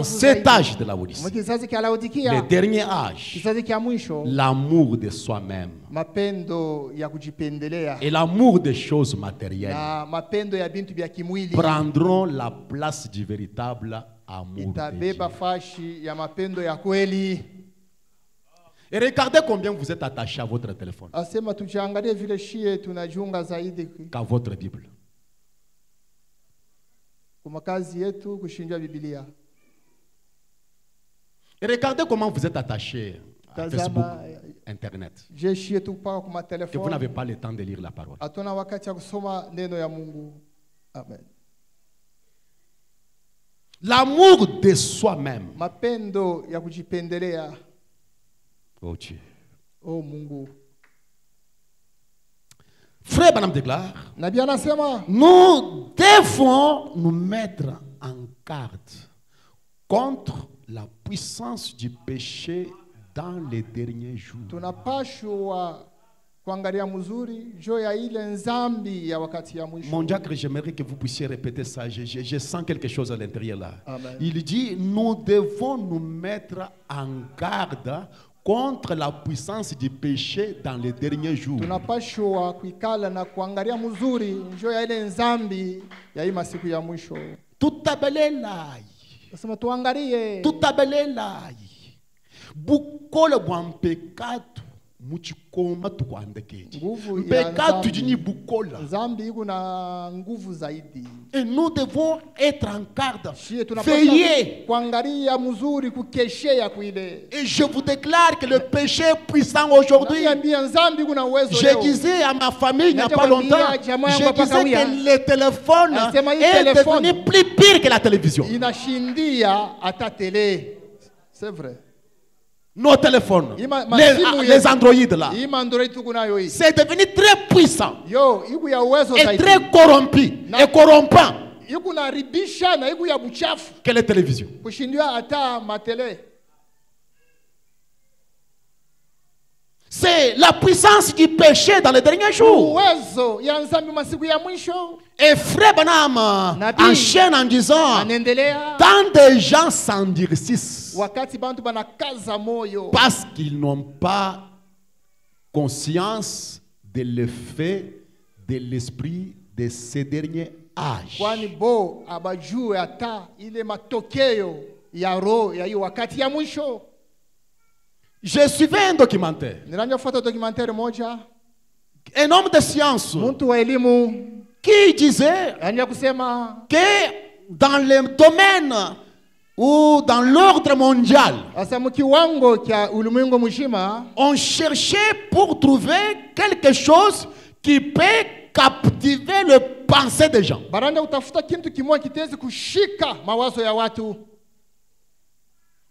cet âge de la Odyssée, le dernier âge, l'amour de soi-même et l'amour des choses matérielles prendront la place du véritable amour de Dieu. Et regardez combien vous êtes attaché à votre téléphone, qu'à votre Bible. Et regardez comment vous êtes attaché à Facebook, Internet, que vous n'avez pas le temps de lire la parole. L'amour de soi-même. Oh Dieu. Oh Mungu. Frère Branham déclare, nous devons nous mettre en garde contre la puissance du péché dans les derniers jours. Mon diacre, j'aimerais que vous puissiez répéter ça. Je sens quelque chose à l'intérieur là. Amen. Il dit, nous devons nous mettre en garde contre la puissance du péché dans les derniers jours. Tout abelela. Tout abelela. Bukole bwa pecado muchikoma tukuandekeje Nguvu ya mpeka tujini bukola. Nzambi iko na nguvu zaidi. Et nous devons être en garde, Shie tunapaswa veiller. kuangalia mzuri, kukeshea kuile. Et je vous déclare que le péché est puissant aujourd'hui. Naambia Nzambi iko na uwezo Je leo. disais à ma famille il n'y a pas Nakwambia longtemps, jamaa yangu je hapa disais kawia. que le téléphone Nasema hii est téléphone devenu plus pire que la télévision. Inashindia hata tele. C'est vrai. Nos téléphones, Masimu les Android là, hii Android tuko nayo hii. c'est devenu très puissant Yo, iko ya uwezo et zaidi. très corrompu et corrompant Iko na ribisha na iko ya buchafu que les télévisions. kushindia hata matele. C'est la puissance du péché dans les derniers jours. Uwezo ya Nzambi masiku ya mwisho. Et Frère Branham Nabii enchaîne en disant, anaendelea tant de gens s'endurcissent wakati bantu banakaza moyo parce qu'ils n'ont pas conscience de l'effet de l'esprit de ces derniers âges. kwani bo abajue hata ile matokeo ya roho ya hiyo wakati ya mwisho. Je suivais un documentaire. Nilanja kufuata documentaire moja, Un homme de science mtu wa elimu qui disait anja kusema que dans le domaine ou dans l'ordre mondial, asa mkiwango kya ulimwengu mzima on cherchait pour trouver quelque chose qui peut captiver le pensée des gens. baranja utafuta kitu kimoja kitezi kushika mawazo ya watu.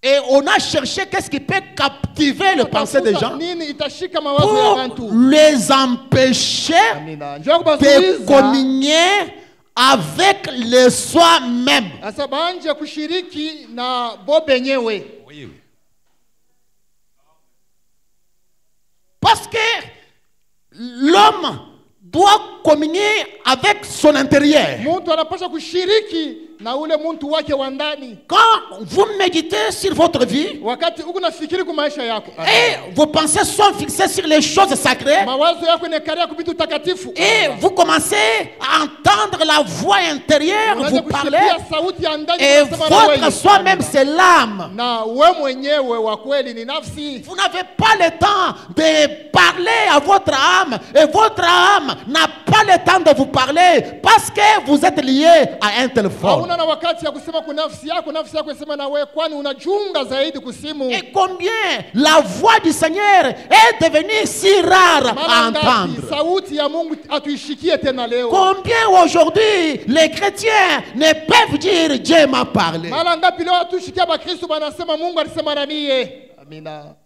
Et on a cherché qu'est-ce qui peut captiver le pensée des gens Nini itashika mawazo ya pour watu? les empêcher Amina. Njoo de kubazuiza communier avec le soi-même. asa banje kushiriki na bo benyewe. Parce que l'homme doit communier avec son intérieur. Mtu anapaswa kushiriki na ule mtu wake wa ndani. Quand vous méditez sur votre vie Wakati uko nafikiri kwa maisha yako et vos pensées sont fixées sur les choses sacrées mawazo yako inakalia kwa vitu takatifu, et vous commencez à entendre la voix intérieure unaanza vous parler, kusikia sauti ya ndani et inasema na wewe. votre soi-même c'est l'âme. Na wewe mwenyewe wa kweli ni nafsi. Vous n'avez pas le temps de parler à votre âme et votre âme n'a pas le temps de vous parler parce que vous êtes lié à un téléphone. Hauna na wakati ya kusema kwa nafsi yako isema na wewe, kwani unachunga zaidi kusimu. Et combien la voix du Seigneur est devenue si rare à Mara ngapi entendre. sauti ya Mungu atuishikie tena leo? Combien aujourd'hui les chrétiens ne peuvent dire Dieu m'a parlé. Mara ngapi leo atushikia ba Kristo banasema Mungu alisema na mie. Amina.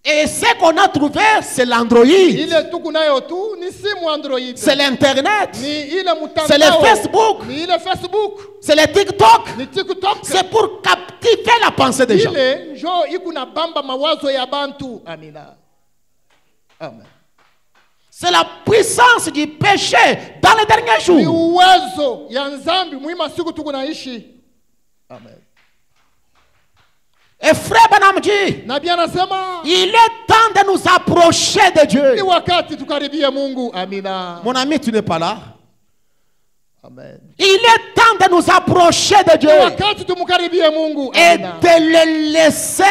Et ce qu'on a trouvé, c'est l'Android, Ile tuko nayo tu ni simu Android. c'est l'Internet, Ni ile mtandao. c'est le Facebook, Ni ile Facebook. c'est le TikTok. Ni TikTok. C'est pour captiver la pensée des gens. Ile njo iko na bamba mawazo ya bantu. Amina. Amen. C'est la puissance du péché dans les derniers Ni jours. uwezo ya Nzambi mwima siku tuko naishi. Amen. Et Frère Branham dit, Nabii anasema il est temps de nous approcher de ni Dieu. wakati tukaribie Mungu. Amina. Mon ami, tu n'es pas là. Amen. Il est temps de nous approcher de Dieu Ni wakati tumkaribie Mungu. et Amina. de le laisser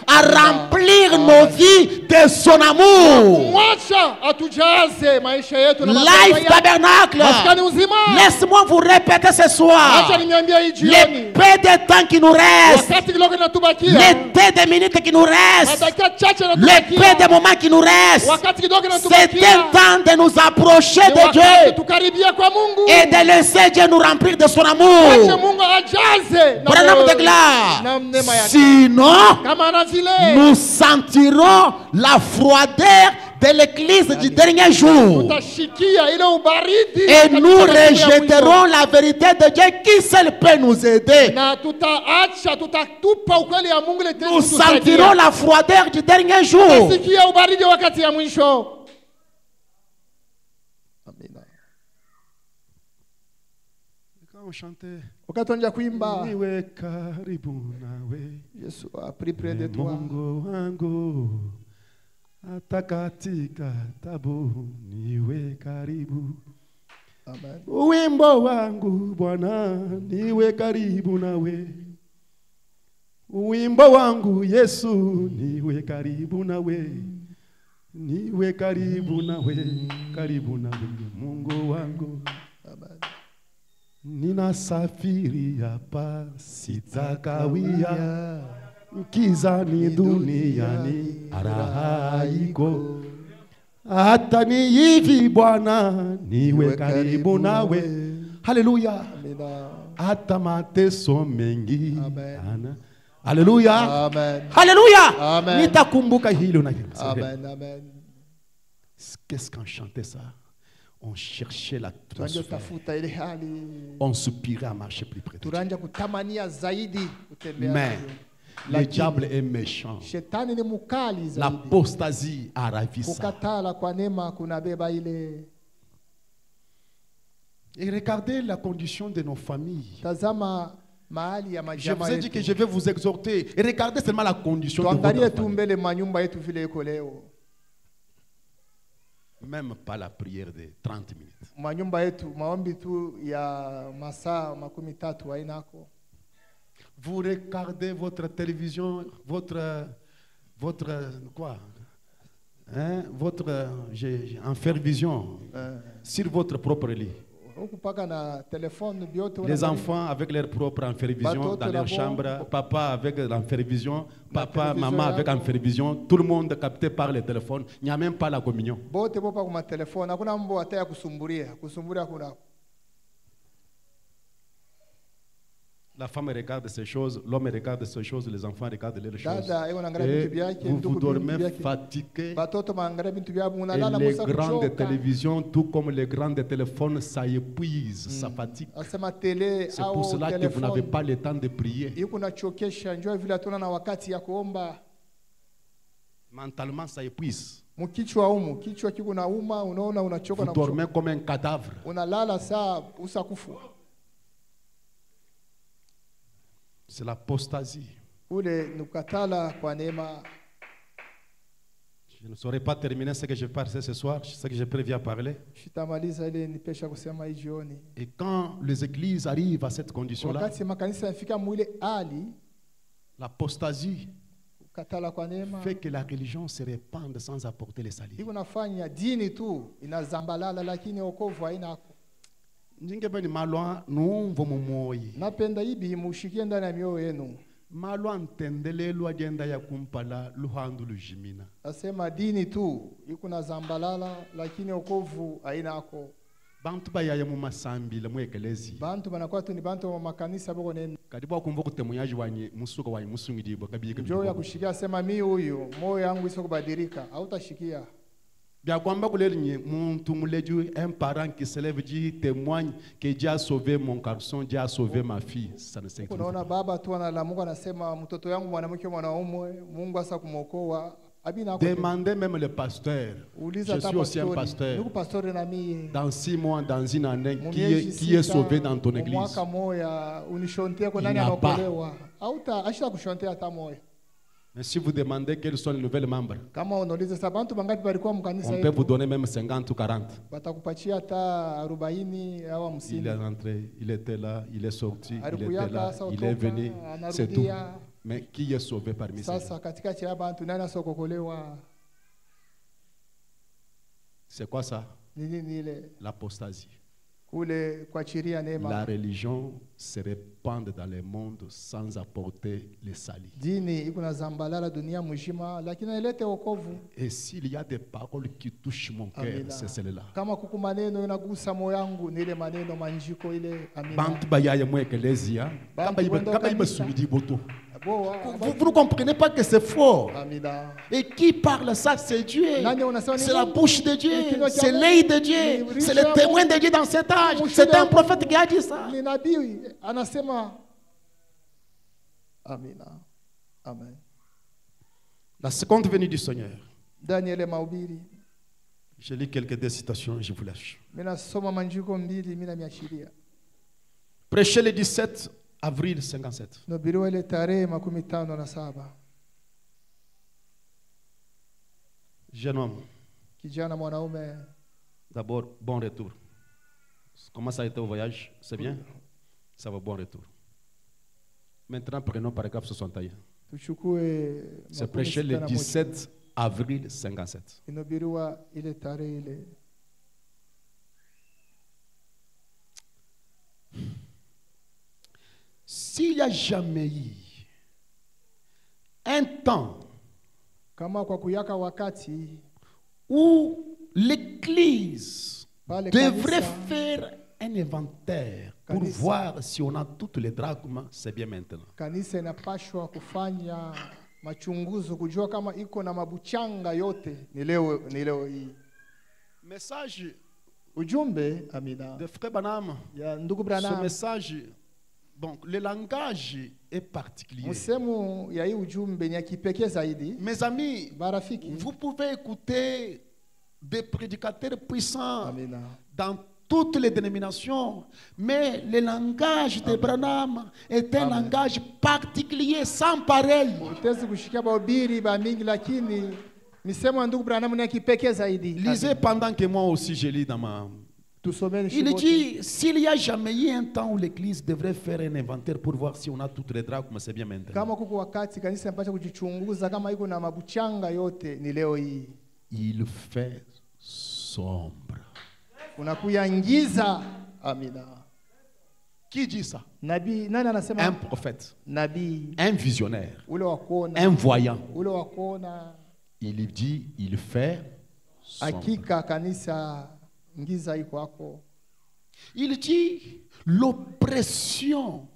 à remplir nos vies de son amour. Mwacha atujaze maisha yetu na Life mapenzi yake. Tabernacle. Maskani uzima. Laisse-moi vous répéter ce soir. Acha niambie hii Le jioni. peu de temps qui nous reste, Wakati kidogo inatubakia. le peu de minutes qui nous restent, Dakika chache le peu inatubakia. de moments qui nous restent, Wakati kidogo c'est inatubakia. un temps de nous approcher Ni de wakati Dieu tukaribia kwa Mungu. et de laisser Dieu nous remplir de son Acha amour. Mungu ajaze na Branham moyo- déclare, na neema yake. sinon Kama na vile nous sentirons la froideur de l'église du dernier jour tutashikia ile ubaridi et katika nous siku ya rejetterons mwisho. la vérité de Dieu qui seul peut nous aider. Na tutatupa ukweli ya Mungu ile Nous sentirons la froideur du dernier jour. sikia ubaridi wakati ya mwisho. Amina. Quand on chantait, Wakati onja kuimba niwe karibu nawe, Yesu a pris près de toi. Mungu wangu, hata katika tabu niwe karibu. Amen. Wimbo wangu Bwana, niwe karibu nawe. Wimbo wangu Yesu, niwe karibu nawe. Niwe karibu nawe Mungu wangu. Ninasafiri hapa sitakawia, kizani duniani raha iko. Hata ni hivi Bwana, niwe karibu nawe. Haleluya. Hata mateso mengi. Amen. Haleluya. Amen. Haleluya. Amen. Nitakumbuka hilo na hilo. Amen. Amen. Qu'est-ce qu'on chantait ça? On cherchait la Turanja atmosphère. tafuta ile hali. On soupirait à marcher plus près de Dieu. Turanja kutamania zaidi kutembea. Mais le diable est méchant. Shetani ni mukali zaidi. L'apostasie a ravi ça. Kukatala kwa neema kunabeba ile. Et regardez la condition de nos familles. Tazama mahali ya Je majamaa vous ai dit yetu. que je vais vous exhorter. Et regardez seulement la condition de Tuangalie votre tu famille. mbele manyumba yetu vile iko leo. Même pas la prière de 30 minutes. Manyumba yetu maombi tu ya masaa 13 hainako. Vous regardez votre télévision, votre quoi? Hein? En faire vision sur votre propre lit. Na telefone biote Les enfants avec leur propre enfervision dans leur chambre, papa avec l'enfervision, papa, maman avec enfervision, tout le monde capté par le téléphone. Il n'y a même pas la communion. Bote popa kwa telefone, hakuna mambo hata ya kusumbulia kuna. La femme regarde ces choses, l'homme regarde ces choses, les enfants regardent les choses. Et vous dormez fatigué. Et les grandes télévisions, tout comme les grandes téléphones, ça épuise, ça fatigue. C'est pour cela que vous n'avez pas le temps de prier. Mentalement, ça épuise. Vous dormez comme un cadavre. C'est l'apostasie. Je ne saurais pas terminer ce que je parlais ce soir, ce que je préviens parler. Et quand les églises arrivent à cette condition-là, l'apostasie fait que la religion se répande sans apporter les salut. Napenda hivi mushikie ndani ya mioyo yenu. Asema dini tu iko na zambalala lakini wokovu hainako. Bantu bayaye mu masambile mu ekelezi. Bantu banakuwa tu ni bantu wa makanisa boko nene. Kadibu akumbuka temoyaji wanyi musuko wanyi musungidibwa kabiyeke. Njoo ya kushikia sema mimi huyu moyo yangu isiko kubadilika hautashikia. Un parent qui se lève dit témoigne que Dieu a sauvé mon garçon, Dieu a sauvé ma fille. Ça ne s'explique pas. Demandez même le pasteur. Je suis aussi un pasteur. Dans 6 mois, dans une année, qui est sauvé dans ton église? Il n'y a pas. Mais si vous demandez quels sont les nouvelles membres, on peut vous donner même 50 ou 40. Il est rentré, il était là, il est sorti, il était là, il est venu, c'est tout. Mais qui est sauvé parmi ces gens? C'est quoi ça? L'apostasie. La religion se répand dans le monde sans apporter le salut. Et s'il y a des paroles qui touchent mon cœur, c'est celle-là. Vous ne comprenez pas que c'est faux. Et qui parle ça, c'est Dieu. C'est la bouche de Dieu. C'est l'œil de Dieu. C'est le témoin de Dieu dans cet âge. C'est un prophète qui a dit ça. La seconde venue du Seigneur. Je lis quelques citations et je vous lâche. Prêchez le 17 avril 57. Jeune homme. D'abord, bon retour. Comment ça a été au voyage? C'est bien? Ça va, bon retour. Maintenant, prenons paragraphe 61. C'est prêché le 17 avril 57. inahubiriwa ile tarehe ile. S'il n'y a jamais eu un temps Kama kwa kuyaka wakati où l'Église pale devrait kanisa, faire un inventaire pour Kanisa. voir si on a toutes les drachmes, c'est bien maintenant. kanisa inapashwa kufanya machunguzo kujua kama iko na mabuchanga yote ni leo hii. Message Ujumbe amina de Frère Branham. ya ndugu Ce Branham, message, donc le langage est particulier. msemo ya hii ujumbe ni ya kipekee zaidi. Mes amis, Marafiki, vous pouvez écouter des prédicateurs puissants amina dans toutes les dénominations, mais le langage de Branham est un langage particulier, sans pareil. utezi kushikia bahubiri ba mingi, lakini misemo ya ndugu Branham ni ya kipekee zaidi. Lisez pendant que moi aussi je lis dans ma... Tusomeni Il shibote. dit, s'il n'y a jamais eu un temps où l'Église devrait faire un inventaire pour voir si on a toutes les drachmes, c'est bien maintenant. Kama kuko wakati kanisa inapaswa kujichunguza kama iko na mabuchanga yote ni leo hii. Il fait sombre. Unakuyangiza. Amina. Qui dit ça? Nabii nani anasema? Un prophète, Nabii un visionnaire, ule wa kuona, un voyant. ule wa kuona. Il dit, il fait sombre. Hakika kanisa ngiza iko hapo. Il dit, l'oppression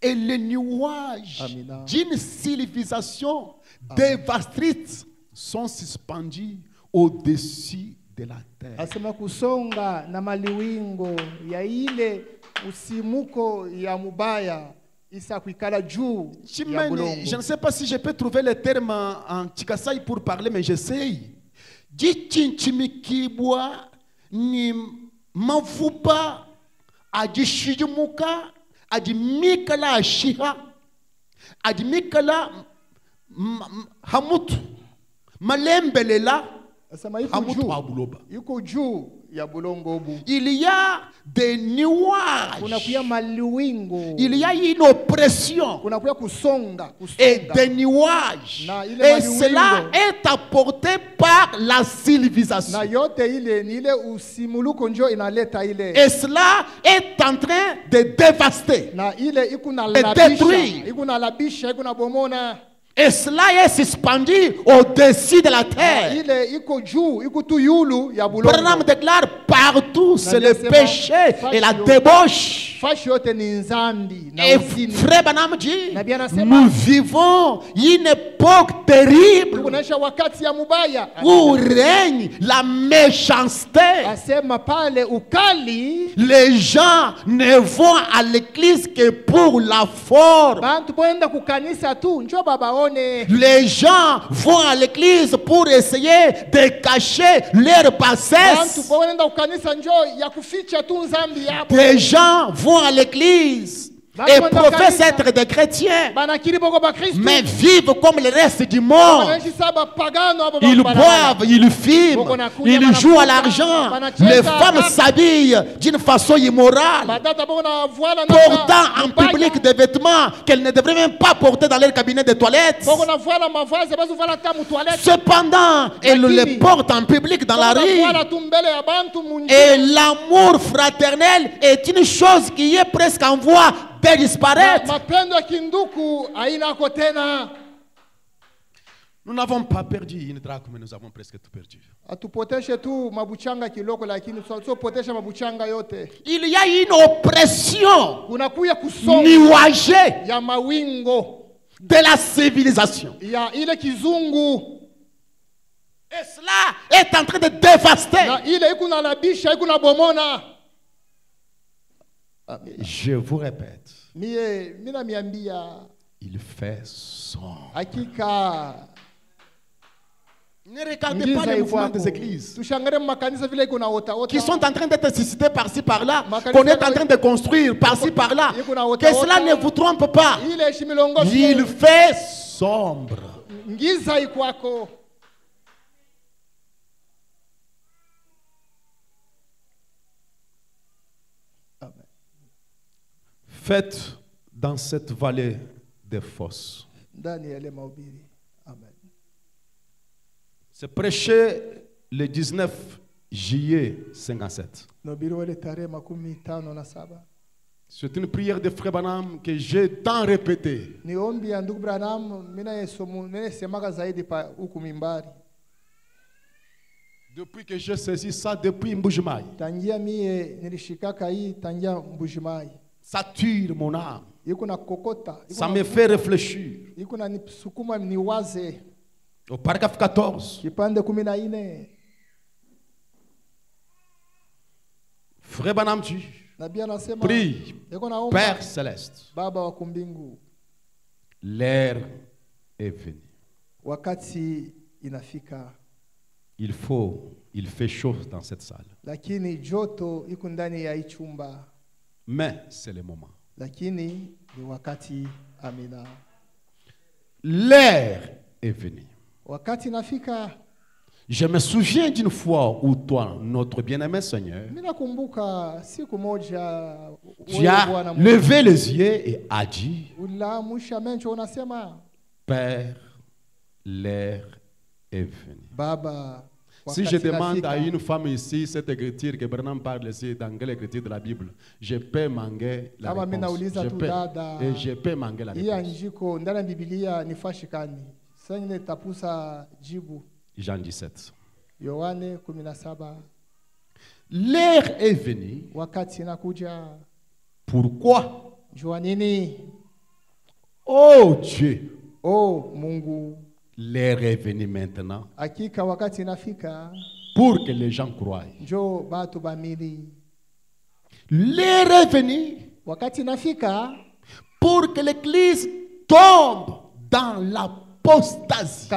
et le nuage Amina. d'une civilisation dévastatrice sont suspendus au-dessus de la terre. Asema kusonga na maliwingo ya ile usimuko ya mubaya isa kuikala juu ya Chimene, bulongo. je ne sais pas si je peux trouver le terme en Chikasai pour parler, mais j'essaye. Jichinchimikibwa ni mafupa ajishijimuka ajimikala ashiha ajimikala hamutu malembelela Asema iko hamutu juu, abuloba. iko juu ya bulongo obu. Il y a des nuages. Kuna kuya maliwingo. Il y a une oppression. Kuna kuya kusonga, Et kusonga. des nuages. Na ile Et maliwingo. cela est apporté par la civilisation. Na yote ile ni ile usimuluko njo inaleta ile. Et cela est en train de dévaster. Na ile iko na Et détruire. labisha, iko na labisha, iko na bomona. Et cela est suspendu au-dessus de la Na terre. ile iko juu, iko tu yulu ya bulongo. Branham déclare partout c'est le Nasema, péché et la débauche. Fashi yote ni nzambi na Et uzini. frère Branham dit, Na bien nasema, nous vivons une époque terrible kunaisha wakati ya mubaya. où règne la méchanceté. Asema pale ukali, Les gens ne vont à l'église que pour la forme. bantu boenda kukanisa tu njo babaone. Les gens vont à l'église pour essayer de cacher leur Bantu bassesse. boenda kukanisa njo ya kuficha tu nzambi yabo. Des gens vont à l'église et professent être des chrétiens, Banakiri boko ba Kristo. mais vivent comme le reste du monde. Wanaishi saba pagano hapo Ils barabarani. boivent, ils fument, ils jouent à l'argent. Les femmes s'habillent d'une façon immorale, Badata boko na voile na portant en public des vêtements qu'elles ne devraient même pas porter dans leur cabinet de toilette. boko na voile mavazi bazu voile ta mu toilette. Cependant, elles les portent en public dans la rue. Voile tu mbele ya bantu munji. Et l'amour fraternel est une chose qui est presque en voie de disparaître. Mapendo ya kinduku haina ko tena. Nous n'avons pas perdu une drachme, mais nous avons presque tout perdu. Atupoteshe tu mabuchanga kiloko, lakini potesha mabuchanga yote. Il y a une oppression Kunakuya kusonga nuagée ya mawingo de la civilisation. ya ile kizungu. Et cela est en train de dévaster. Na ile iko na labisha, iko na bomona. Je vous répète, Mina miambia il fait sombre. hakika. Ne regardez pas les mouvements des églises Tushangare makanisa vile iko na ota qui sont en train d'être suscités par-ci par-là, Makanisa qu'on est en train de construire par-ci par-là. Que cela ne vous trompe pas. ile shimilongo Il fait sombre. ngiza ikwako. Faites dans cette vallée des fosses. Ndani ya ile mahubiri. Amen. C'est prêché le 19 juillet 57. C'est une prière de Frère Branham que j'ai tant répétée. Depuis que j'ai saisi ça, depuis Mbujimayi. Ça tue mon âme. Ça me fait réfléchir. Au paragraphe 14. Frère Branham dit, prie, Père Céleste, l'heure est venue. Il fait chaud dans cette salle. Mais c'est le moment. L'heure est venue. Je me souviens d'une fois où toi, notre bien-aimé Seigneur, tu as levé les yeux et a dit, Père, l'heure est venue. Si je demande à une femme ici cette écriture que Branham parle ici dans quelle écriture de la Bible, je peux manquer la réponse. Je peux manquer la réponse. Jean 17. L'heure est venue. Pourquoi? Oh Dieu. Oh Mungu. L'heure est venue maintenant. Pour que les gens croient. L'heure est venue. Pour que l'Église tombe dans l'apostasie.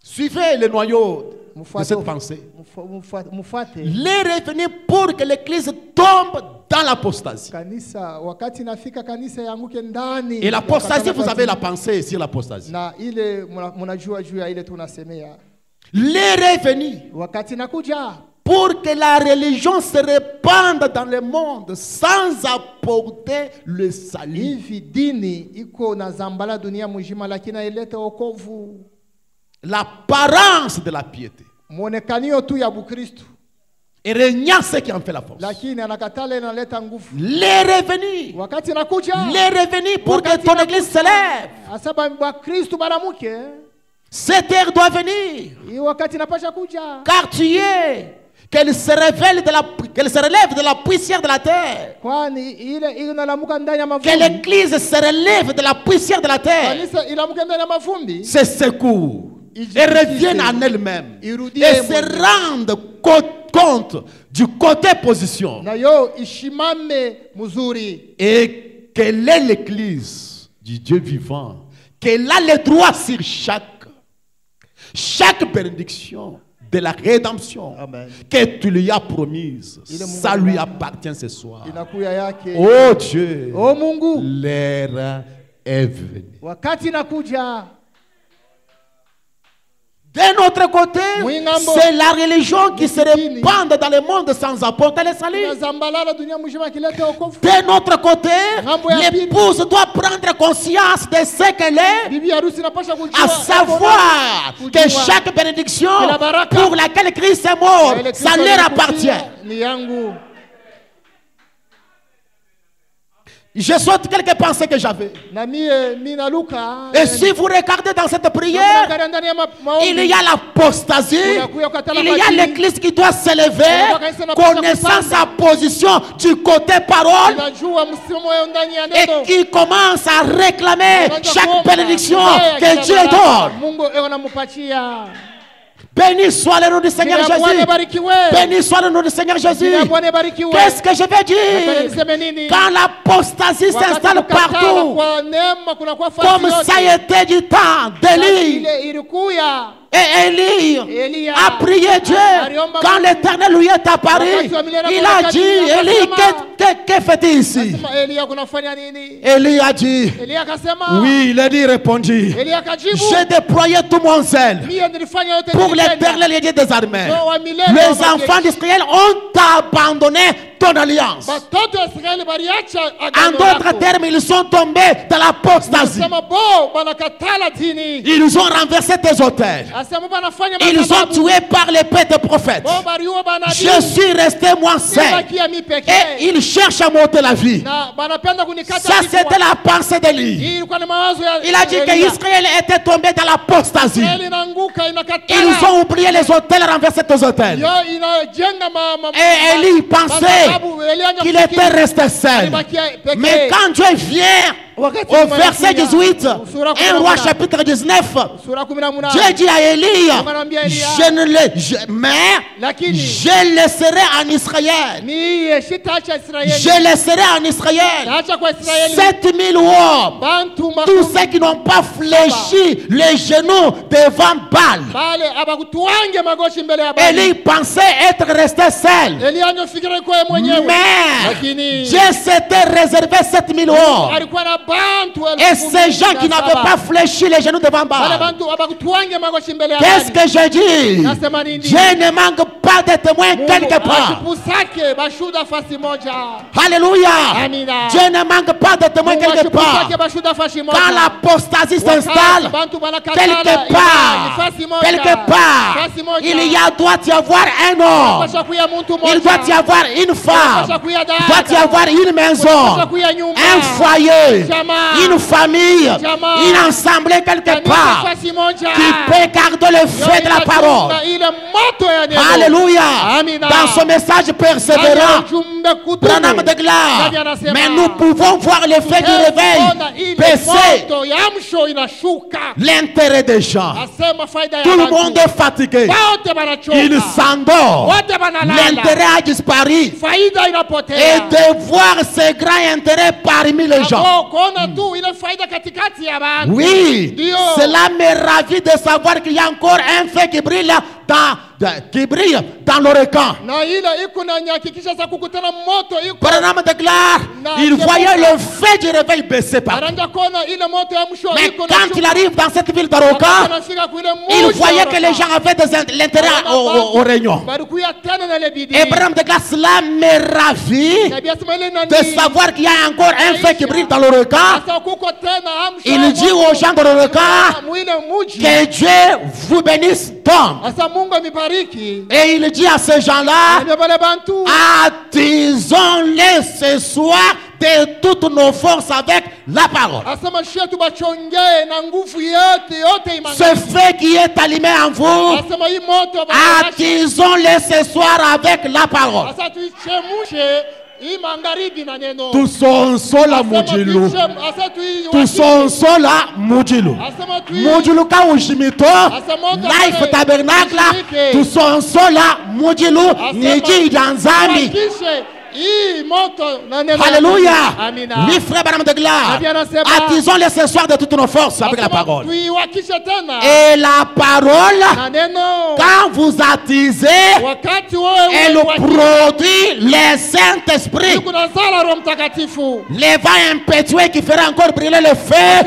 Suivez le noyau de cette pensée. L'heure est venue pour que l'Église tombe dans l'apostasie. Et l'apostasie, vous avez la pensée sur l'apostasie. L'heure est venue pour que la religion se répande dans le monde sans apporter le salut. L'apparence de la piété. Et régna ce qui en fait la force. L'heure est venue. L'heure est venue pour que ton église s'élève. Cette heure doit venir. Car tu es. Qu'elle se relève de la poussière de la terre. Que l'église se relève de la poussière de la terre. Se secoue. Et revienne en elle-même. Et se rende compte du côté position. Et quelle est l'église du Dieu vivant? Qu'elle a le droit sur chaque bénédiction de la rédemption. Amen. Que tu lui as promise. Ça lui appartient ce soir. Oh Dieu, l'heure est venue. D'un autre côté, c'est la religion qui se répand dans le monde sans apporter le salut. D'un autre côté, l'épouse doit prendre conscience de ce qu'elle est, à savoir que chaque bénédiction pour laquelle Christ est mort, ça leur appartient. Je saute quelques pensées que j'avais. Et si vous regardez dans cette prière, il y a l'apostasie, il y a l'église qui doit s'élever, connaissant sa position du côté parole, et qui commence à réclamer chaque bénédiction que Dieu donne. Béni soit le nom du Seigneur Jésus. Béni soit le nom du Seigneur Jésus. Qu'est-ce que je vais dire? Quand l'apostasie s'installe partout, comme ça a été du temps d'Élie, et Élie a prié Dieu. Quand l'Éternel lui est apparu, il a dit, Élie, que fais-tu ici? Élie a dit, oui, Élie répondit, j'ai déployé tout mon zèle pour l'Éternel Dieu des armées. Les enfants d'Israël ont abandonné ton alliance. batoto ya Israeli baliacha En agano d'autres lako. termes, ils sont tombés dans l'apostasie. Asema bo banakatala dini. Ils ont renversé tes autels. Asema banafanya Ils ont madhabahu. tué par l'épée des prophètes. Bo baliua banabii. Je suis resté moi seul. Nibakia mi pekee. Et ils cherchent à m'ôter la vie. Na banapenda kunikata Ça, kichwa. c'était la pensée d'Élie. Hii ilikuwa ni mawazo ya Il a dit Elia. qu'Israël était tombé dans l'apostasie. Israeli inaanguka inakatala. Ils ont oublié les hôtels, renversé tes hôtels. Yo inajenga Et Élie pensait madhabahu. Elia qu'il était resté seul. alibakia pekee. Mais quand Dieu vient au verset 18, 1 Roi chapitre 19, Sura 18. Dieu dit à Élie, mais Lakini je laisserai en Israël, ni sitaacha Israeli. je laisserai en Israël Naacha kwa Israeli 7000 hommes, bantu tous makumi ceux qui n'ont pas fléchi les genoux devant Baal. bale abakutuange magoshi mbele ya Bali. Élie pensait être resté seul. Elia anyofikira kwa yeye mwenyewe. Mais Lakini Dieu s'était réservé 7000 hommes. alikuwa na bantu Et ces gens qui n'avaient pas fléchi les genoux devant bale Baal. bantu abakutuange magoshi mbele ya Qu'est-ce Bali. que je dis? Nasema nini? Dieu ne manque pas de témoins quelque part. Wasipusake bashuda fasi moja. Alléluia. Amina. Dieu ne manque pas de témoins quelque part. Wasipusake bashuda fasi moja. Quand l'apostasie s'installe, quelque part, il doit y avoir un homme. Il doit y avoir une femme. Il doit y avoir une maison, un foyer, une famille, une assemblée quelque part qui peut garder le feu de la parole. Alléluia. Dans ce message persévérant, Branham déclare, mais nous pouvons voir le feu du réveil baisser l'intérêt des gens. Tout le monde est fatigué. Il s'endort. L'intérêt a disparu. Et de voir ce grand intérêt parmi les gens. Oui, cela me ravit de savoir qu'il y a encore un feu qui brille dans l'Orecan. Branham déclare, il voyait le feu du réveil baisser partout. Mais quand il arrive dans cette ville d'Orecan, il voyait que les gens avaient de l'intérêt aux réunions. Et Branham déclare, cela me ravit de savoir qu'il y a encore un feu qui brille dans l'Orecan. Il dit aux gens de l'Orecan que Dieu vous bénisse donc. Et il dit à ces gens-là, attisons-les ce soir de toutes nos forces avec la parole. Ce feu qui est allumé en vous, attisons-les ce soir avec la parole. Tusonsola mujilu. Tusonsola mujilu. Mujilu ka ushimito. Life tabernacle. Tusonsola mujilu. Niji danzami. Alléluia. Oui, frère Branham déclare, attisons-les ce soir de toutes nos forces avec la parole. Et la parole, quand vous attisez, elle produit le Saint-Esprit. Les vents impétueux qui feraient encore brûler le feu.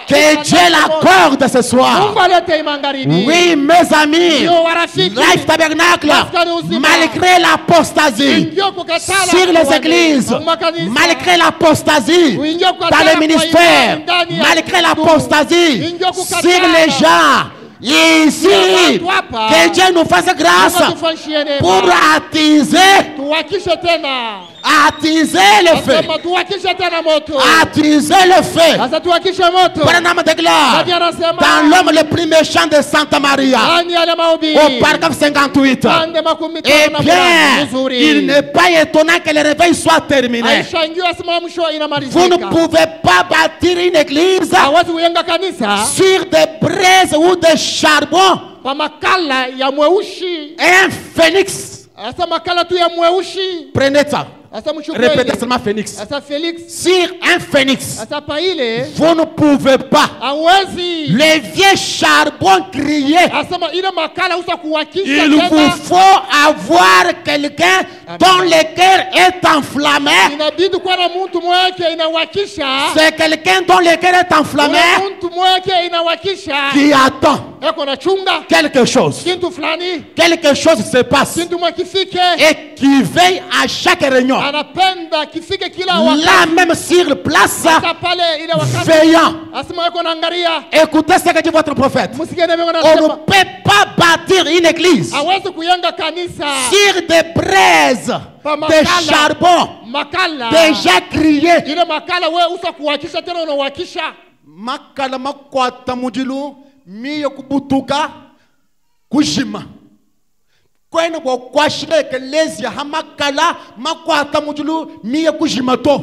Que Dieu l'accorde ce soir. Oui, mes amis, Life Tabernacle, malgré l'apostasie, sur les églises, malgré l'apostasie, dans les ministères, malgré l'apostasie, sur les gens, ici, que Dieu nous fasse grâce pour attiser le feu. Attiser le feu. Branham déclare, dans l'homme le plus méchant de Santa Maria, au paragraphe 58, eh bien, il n'est pas étonnant que le réveil soit terminé. Vous ne pouvez pas bâtir une église sur des braises ou des charbons. Un phénix. Prenez ça. Répétez seulement phénix. Sur un phénix, vous ne pouvez pas. Les vieux charbons crier. Il vous faut avoir quelqu'un dont le cœur est enflammé. C'est quelqu'un dont le cœur est enflammé qui attend quelque chose. Quelque chose se passe. Et qui veille à chaque réunion. Là même sur place, veillant. Écoutez ce que dit votre prophète. On ne peut pas bâtir une église sur des braises de charbon déjà crié. Makala makwata mujilu miyo kubutuka kujima kwena bo kwashire eklezia hamakala makwata mujilu miyo kujima to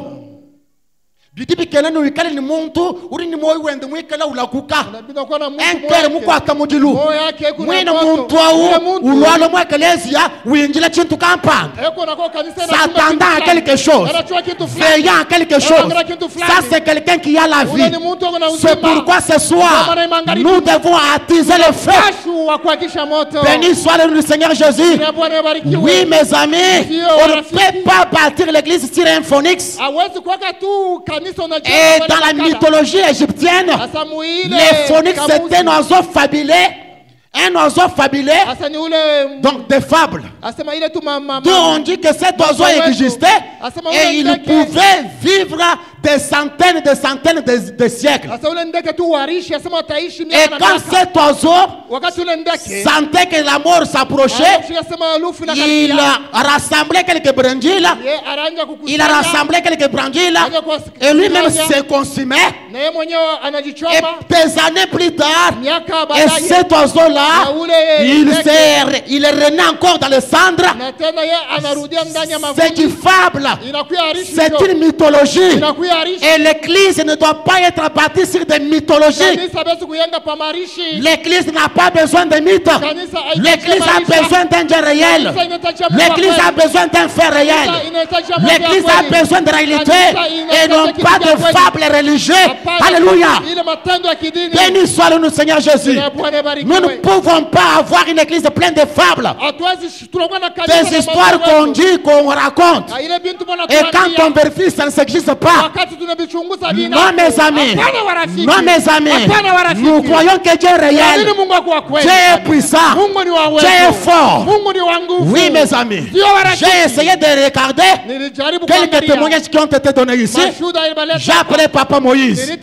bidibi kelani wikale ni muntu uri ni moyo wende mwikala ulakuka enkere mukwata mujilu mwina muntu au ulwalo mwa eklezia winjila chintu kampanga s'attendant à quelque chose, veillant à quelque chose. Ça c'est quelqu'un qui a la vie. C'est pourquoi ce soir nous devons attiser le feu. Béni soit le nom du Seigneur Jésus. Oui mes amis, on ne peut pas bâtir l'église sur un phonix. Et dans la mythologie égyptienne, les phonix c'était un oiseau fabuleux. Un oiseau fabuleux, donc des fables. Donc on dit que cet oiseau existait et il pouvait vivre des centaines de siècles. Et quand cet oiseau sentait que la mort s'approchait, il rassemblait quelques brindilles, et lui-même se consumait. Et des années plus tard, et cet oiseau-là, il est rené encore dans les cendres. C'est une fable, c'est une mythologie. Et l'église ne doit pas être bâtie sur des mythologies. L'église n'a pas besoin de mythes. L'église a besoin d'un Dieu réel. L'église a besoin d'un fait réel. L'église a besoin de réalité et non pas de fables religieuses. Alléluia. Béni soit le Seigneur Jésus. Nous ne pouvons pas avoir une église pleine de fables, des histoires qu'on dit, qu'on raconte, et quand on vérifie, ça ne s'existe pas. Non mes amis, nous croyons que Dieu est réel, Dieu est puissant, Dieu est fort. Oui mes amis, j'ai essayé de regarder quelques témoignages qui ont été donnés ici. J'ai appelé Papa Moïse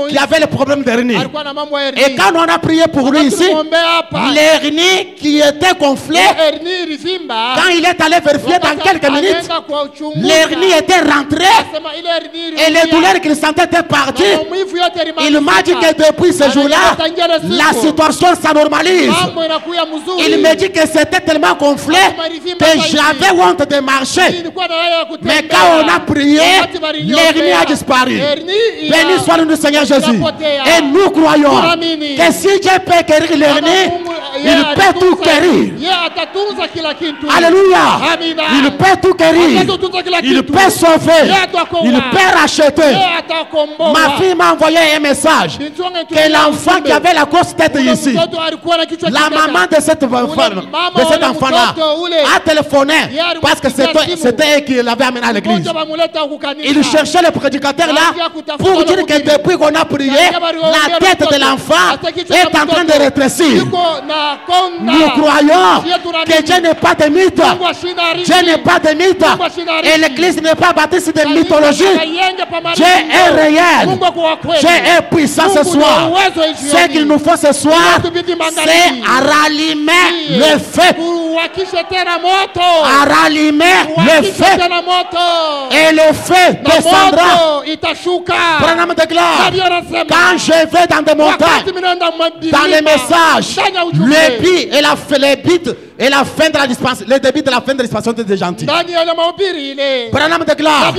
qui avait le problème d'hernie, et quand on a prié pour lui ici, l'hernie qui était gonflée, quand il est allé vérifier dans quelques minutes, l'hernie était rentrée et les douleurs qu'il sentait étaient parties. Il m'a dit que depuis ce jour-là, la situation s'anormalise. Il me dit que c'était tellement gonflé que j'avais honte de marcher. Mais quand on a prié, l'hernie a disparu. Béni soit le Seigneur Jésus. Et nous croyons que si Dieu peut guérir l'hernie, il peut tout guérir. Alléluia. Il peut tout guérir. Il peut sauver. Il peut racheter. Ma fille m'a envoyé un message que l'enfant qui avait la grosse tête ici, la maman de cet enfant-là a téléphoné parce que c'était elle qui l'avait amené à l'église. Il cherchait le prédicateur là pour dire que depuis qu'on a prié, la tête de l'enfant est en train de rétrécir. Nous croyons que Dieu n'est pas de mythe. Dieu n'est pas de mythe. Et l'église n'est pas bâtie sur des mythologies. Dieu est réel. Dieu est puissant ce soir. Ce qu'il nous faut ce soir, c'est à rallumer le feu. À rallumer le feu. Et le feu descendra. Prenons de glace. Quand je vais dans des montagnes, dans les messages, le but et la fin de la dispensation, le début de la fin de la dispensation des gentils. Prenons de glace.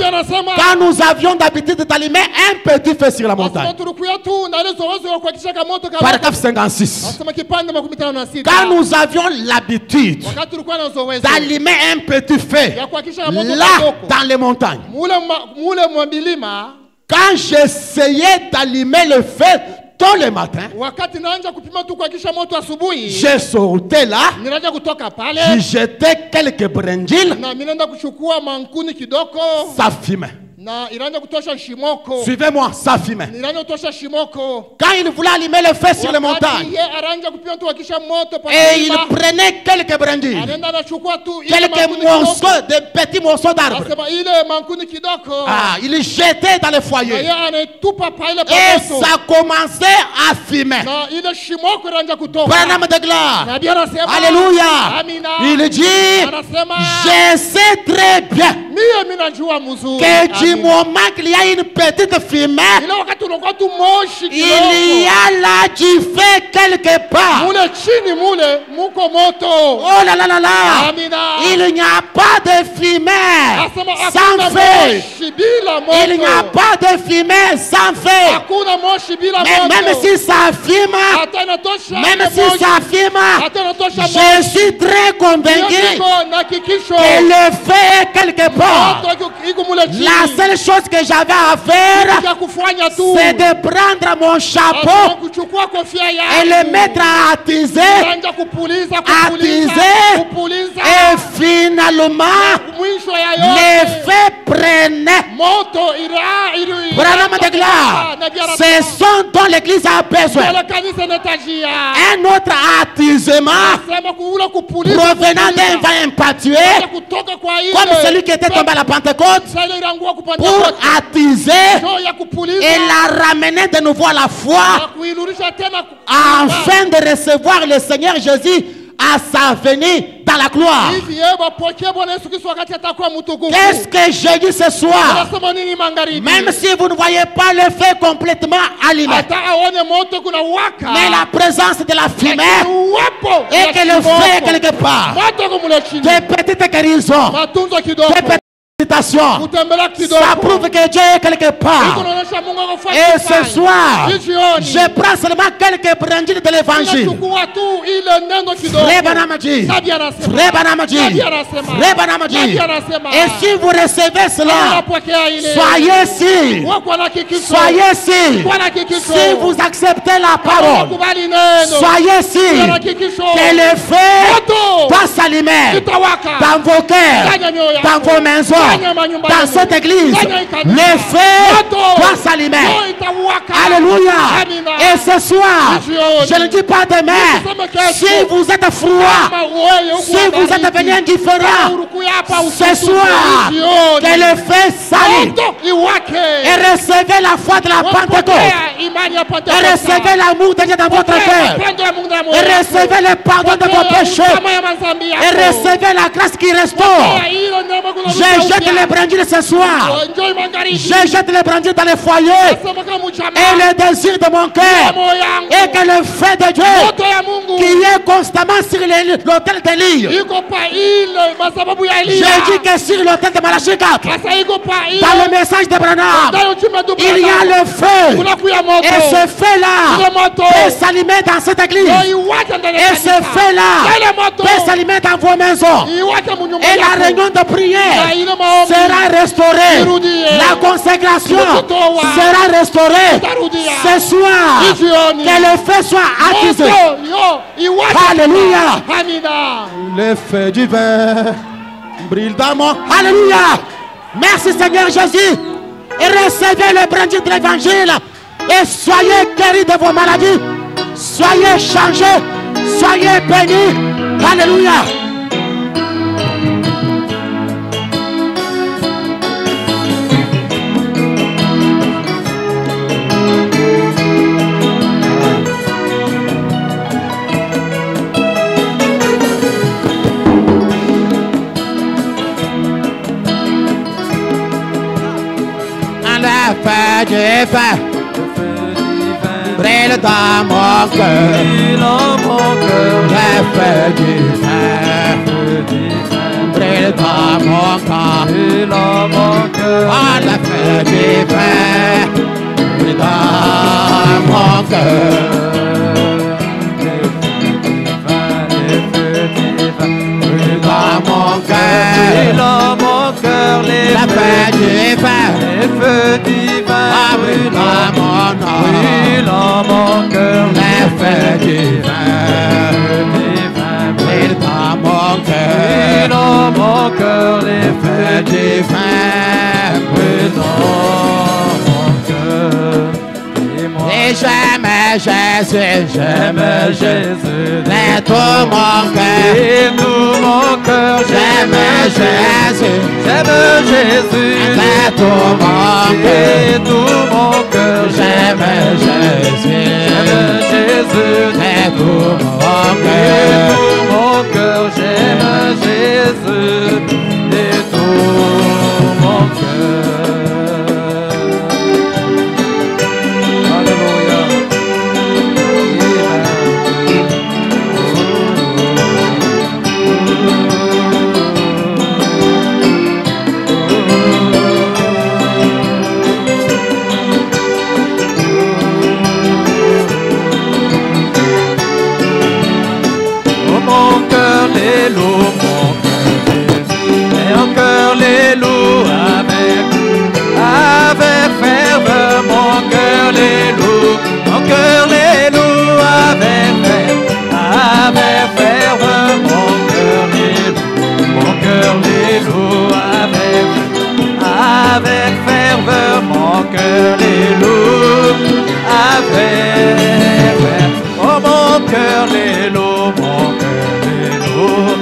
Quand nous avions d'habitude d'allumer un petit feu sur la montagne. Paragraphe 56. Quand nous avions l'habitude d'allumer un petit feu là dans les montagnes. Quand j'essayais d'allumer le feu tôt le matin, je sortais là, je jetais quelques brindilles, ça fumait. Suivez-moi, ça fumait. Quand il voulait allumer le feu sur les montagnes, et il prenait quelques brindilles, quelques morceaux, de petits morceaux d'arbres. Il jetait dans le foyer. Et ça commençait à fumer. Branham déclare, alléluia. Il dit, je sais très bien que du moment qu'il y a une petite fumée, il y a là du feu quelque part. Oh là là là là. Il n'y a pas de fumée sans feu. Il n'y a pas de fumée sans feu. Mais même si ça fume, je suis très convaincu que le feu est quelque part. La seule chose que j'avais à faire, c'est de prendre mon chapeau et le mettre à attiser, et finalement le feu prenait. Branham déclare, ce sont dont l'église a besoin. Un autre attisement provenant d'un vent impatueux, comme celui qui était tombé à la Pentecôte, pour attiser et la ramener de nouveau à la foi, afin de recevoir le Seigneur Jésus à sa venue dans la gloire. Qu'est-ce que j'ai dit ce soir? Même si vous ne voyez pas le feu complètement allumé, mais la présence de la fumée et que le feu est quelque part, des petites guérisons, des petites méditations, ça prouve que Dieu est quelque part. Et ce soir, je prends seulement quelques brindilles de l'évangile. Frère Banamadi, et si vous recevez cela, soyez sûrs, si vous acceptez la parole, soyez sûrs que le feu va s'allumer dans vos cœurs, dans vos maisons, dans cette église. Le feu doit s'allumer. Alléluia. Et ce soir, je ne dis pas demain, si vous êtes froid, si vous êtes venu indifférent, ce soir, que le feu s'allume. Et recevez la foi de la Pentecôte. Et recevez l'amour de Dieu dans votre cœur. Et recevez le pardon de vos péchés. Et recevez la grâce qui restaure. Je jette les brindilles ce soir. Je jette les brindilles dans les foyers. Et le désir de mon cœur est que le feu de Dieu qui est constamment sur l'autel d'Élie. J'ai dit que sur l'autel de Malachie 4, dans le message de Branham, il y a le feu. Et ce feu-là peut s'allumer dans cette église. Et ce feu-là peut s'allumer dans vos maisons. Et la réunion de prière sera restaurée. La consécration sera restaurée. Ce soir, que le feu soit attisé. Alléluia. Le feu divin brille dans mon. Alléluia. Merci Seigneur Jésus. Et recevez le brindille de l'évangile. Et soyez guéris de vos maladies. Soyez changés. Soyez bénis. Alléluia. Le feu divin brille dans mon cœur. Le feu divin brille dans mon cœur. Ah, le feu divin brille dans mon cœur. Dans mon cœur, les feux divins, brûlent dans mon âme, brûlent dans mon cœur, les feux divins, brûlent dans mon cœur, les feux divins, brûlent dans Jésus, j'aime Jésus, de tout mon cœur, et tout mon cœur, j'aime Jésus, j'aime Jésus, de tout mon cœur, et tout mon cœur, j'aime Jésus, j'aime Jésus, de tout mon et cœur, tout mon cœur, j'aime Jésus, et tout mon cœur. Alléluia. Oh mon cœur les loue, mon cœur et en cœur les loue avec ferveur, mon cœur les loue, mon cœur les loue avec ferveur, mon cœur les loue avec ferveur, mon cœur les loue avec ferveur. Oh mon cœur les loue, mon cœur les loue,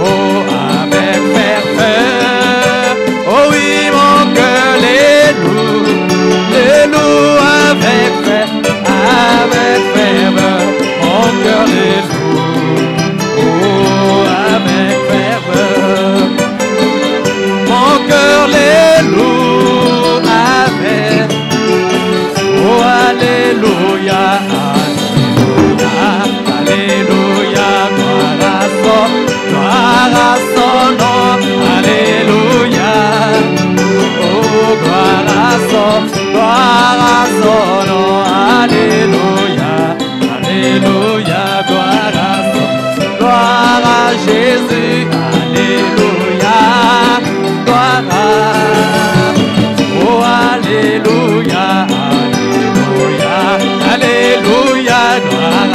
oh avec ferveur. Oh oui, mon cœur les loue avec ferveur, mon cœur les loue, oh avec ferveur, mon cœur les loue avec, oh alléluia, alléluia, alléluia, gloire à son nom, alléluia, oh gloire à son nom, alléluia, alléluia, gloire à Jésus, alléluia, gloire à, oh alléluia, alléluia, alléluia, gloire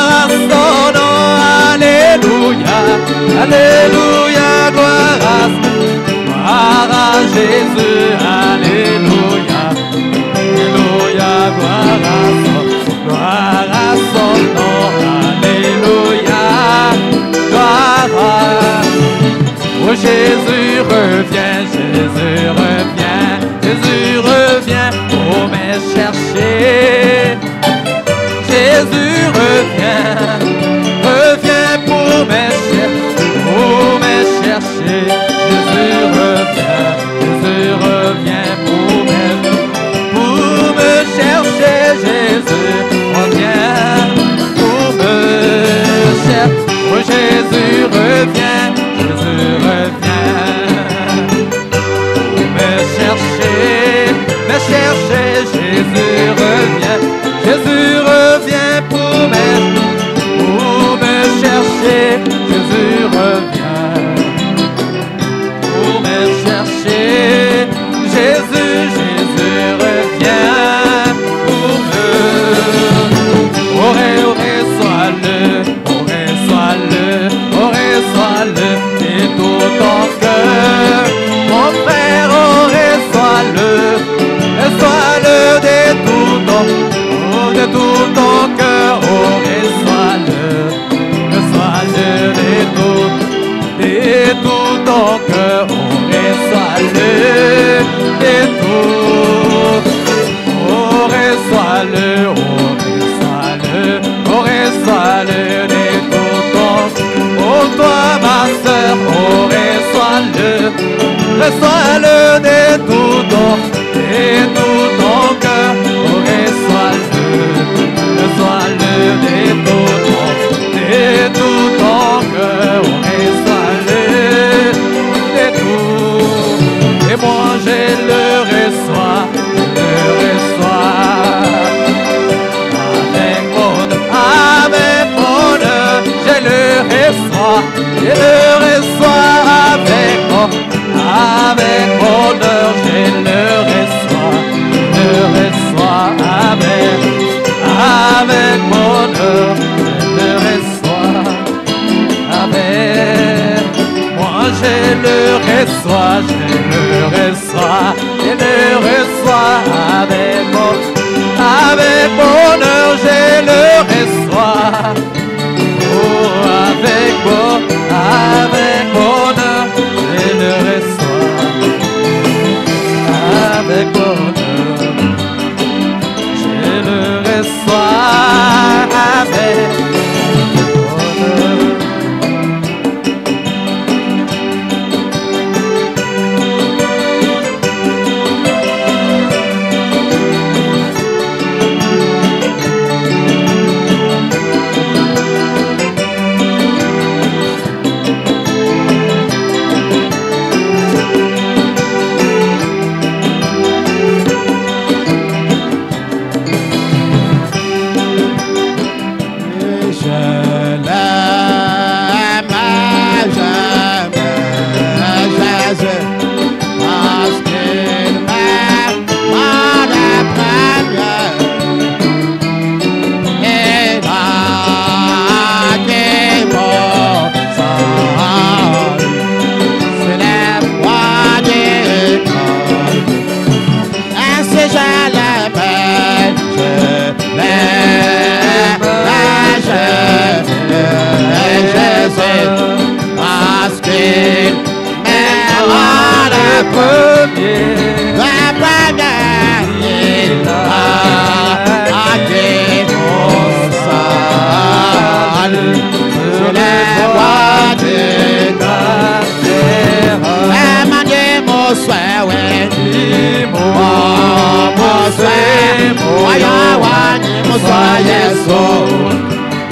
à son nom, alléluia, alléluia, gloire à Jésus, alléluia, alléluia, gloire à son nom, alléluia, gloire à, oh Jésus revient, Jésus revient, Jésus revient pour me chercher, Jésus revient, revient pour me chercher, Jésus revient pour me chercher, Jésus revient pour me chercher, oh Jésus revient pour me chercher, Jésus revient pour me chercher, Jésus revient pour me chercher, Jésus revient pour me, oh reçois-le, et tout ton cœur, mon frère, oh reçois-le de tout ton cœur, oh reçois-le de tout ton cœur, oh reçois-le de tout, oh reçois-le de tout ton, oh toi ma sœur, oh reçois-le de tout ton cœur, oh reçois-le de tout ton cœur, oh reçois-le de tout, et moi je le reçois, avec bonheur, je le reçois avec bonheur, je le reçois avec bonheur, je le reçois avec, moi je le reçois avec bonheur, Yesu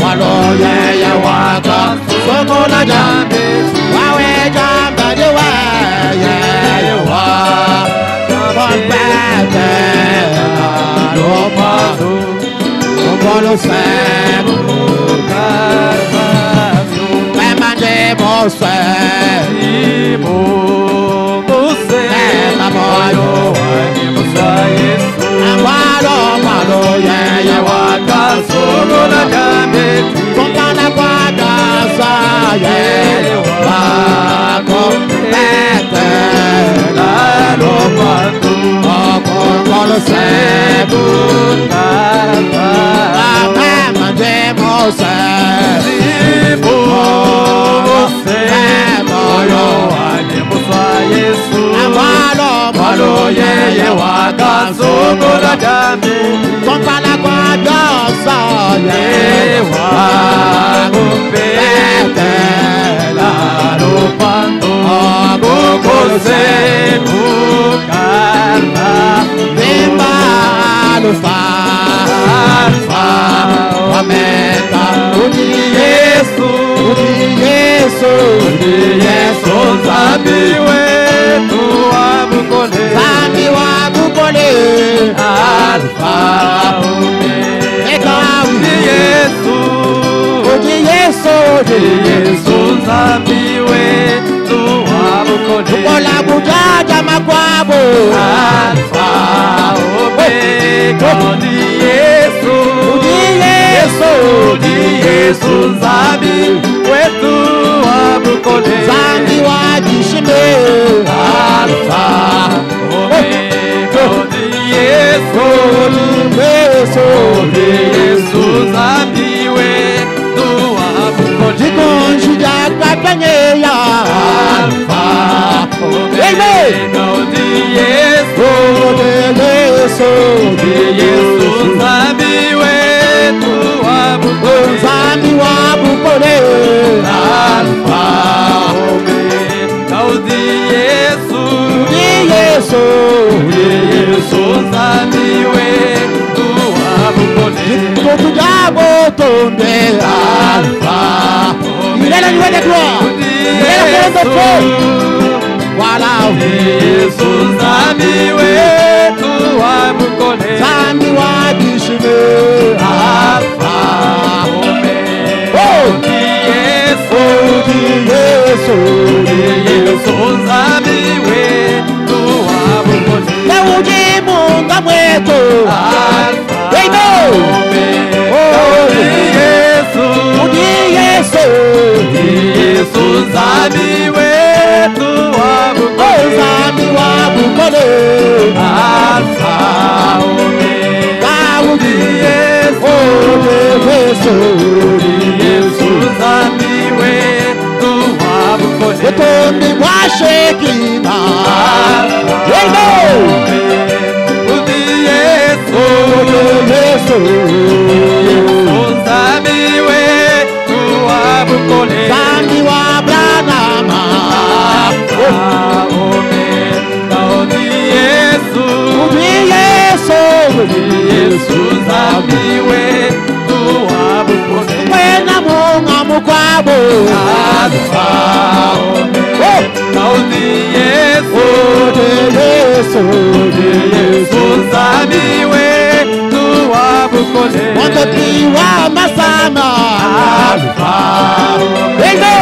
waloye ya waka somo na jambi wawe jamba de waye wa kompete lo paso como semo carvajal me mande mose malo ya waka solo la jambe kompana kwa dasa ye wa kompete la lo patu como lo sebu carvajal mande mose malo ye waka solo la jambe kompana kwa dasa ye wa kompete la lo patu como lo sebu carvajal bimba lo fa wameta udi Yesu zambi wetu zambi wa bukole alfa omega udi Yesu zambi wetu bukole kola bujaja makwabo alfa omega udi Yesu zambi wetu wabukole zambi wajishime alfa omega Yesu zambi wetu wabukole jikonjija katanyeya alfa omega Yesu zambi wetu zambi wa bukole alfa omega udi Yesu zambi wetu wa bukole tukujabo tonde alfa milele niwede kwa milele kwa wala Yesu zambi wetu wa bukole zambi wa bishime alfa Yesu zambi wetu wabukole Yeudi munga mwetu alfa Yesu zambi wetu wabukole zambi wabukole alfa omega Yesu zambi wetu wabukole Utombi mwashekina Yesu zambi wetu wabukole zambi wa Branama Yesu zambi wetu wabukole wena munga mukwabo alfa omega Yesu zambi wetu wabukole Montepiwa masama alfa omega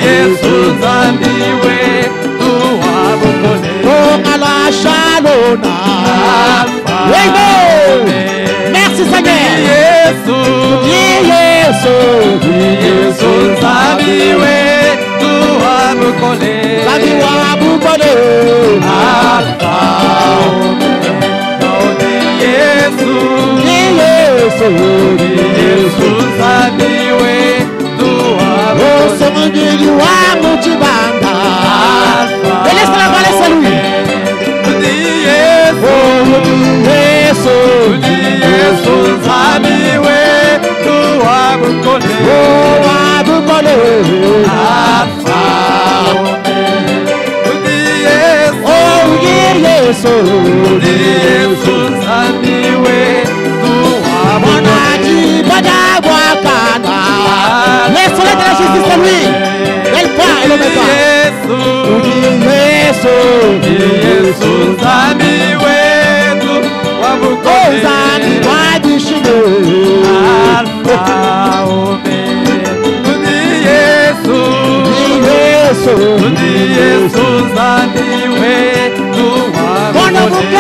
Yesu zambi wetu wabukole Tongala shalona alfa merci Seigneur Yesu zambi wetu wabukole zambi wabukole alfa omega Yesu zambi wetu wabukole Somangili wa mutibanda laisse la voix à lui Yesu zambi wetu wabukole alfa omega Yesu Mwanaji bada wakana. Le soleil de la justice c'est lui. L'alpha et l'oméga. Yesu zami wetu wabukoze. Zami wadishime. Alpha Omega. Yesu zami wetu wabukoze.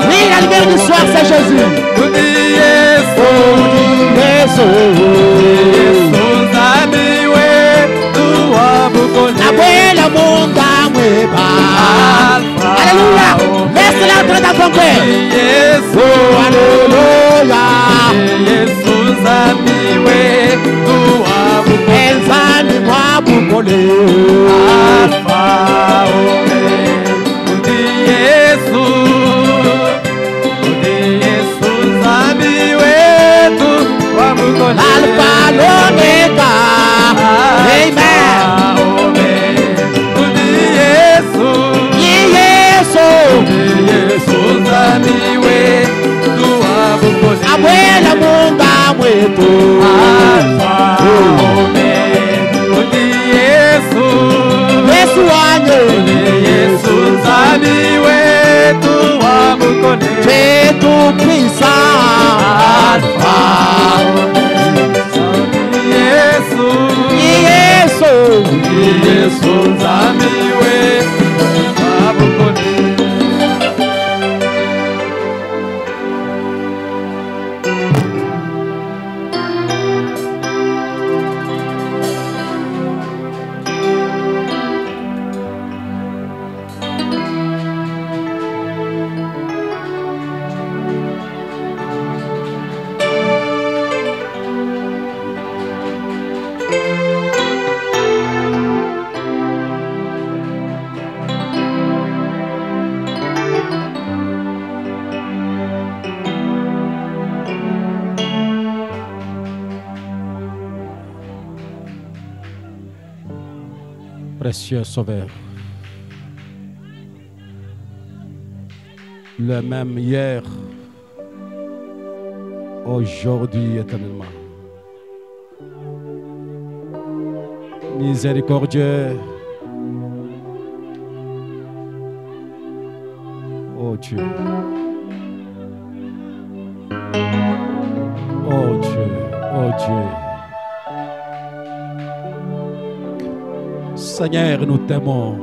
Oui, la lumière du soir, c'est Jésus. Alléluia. Laisse-la entrer dans ton cœur. Alléluia. L'alpha, l'oméga, amen. Abuela munda mwetu Alpha, Yesu wanye Yesu zami wetu wabukone Chetu pisa Alpha, Yesu zami wetu wabukone. Précieux Sauveur, le même hier, aujourd'hui éternellement. Miséricordieux, oh Dieu, oh Dieu, oh Dieu. Seigneur, nous t'aimons.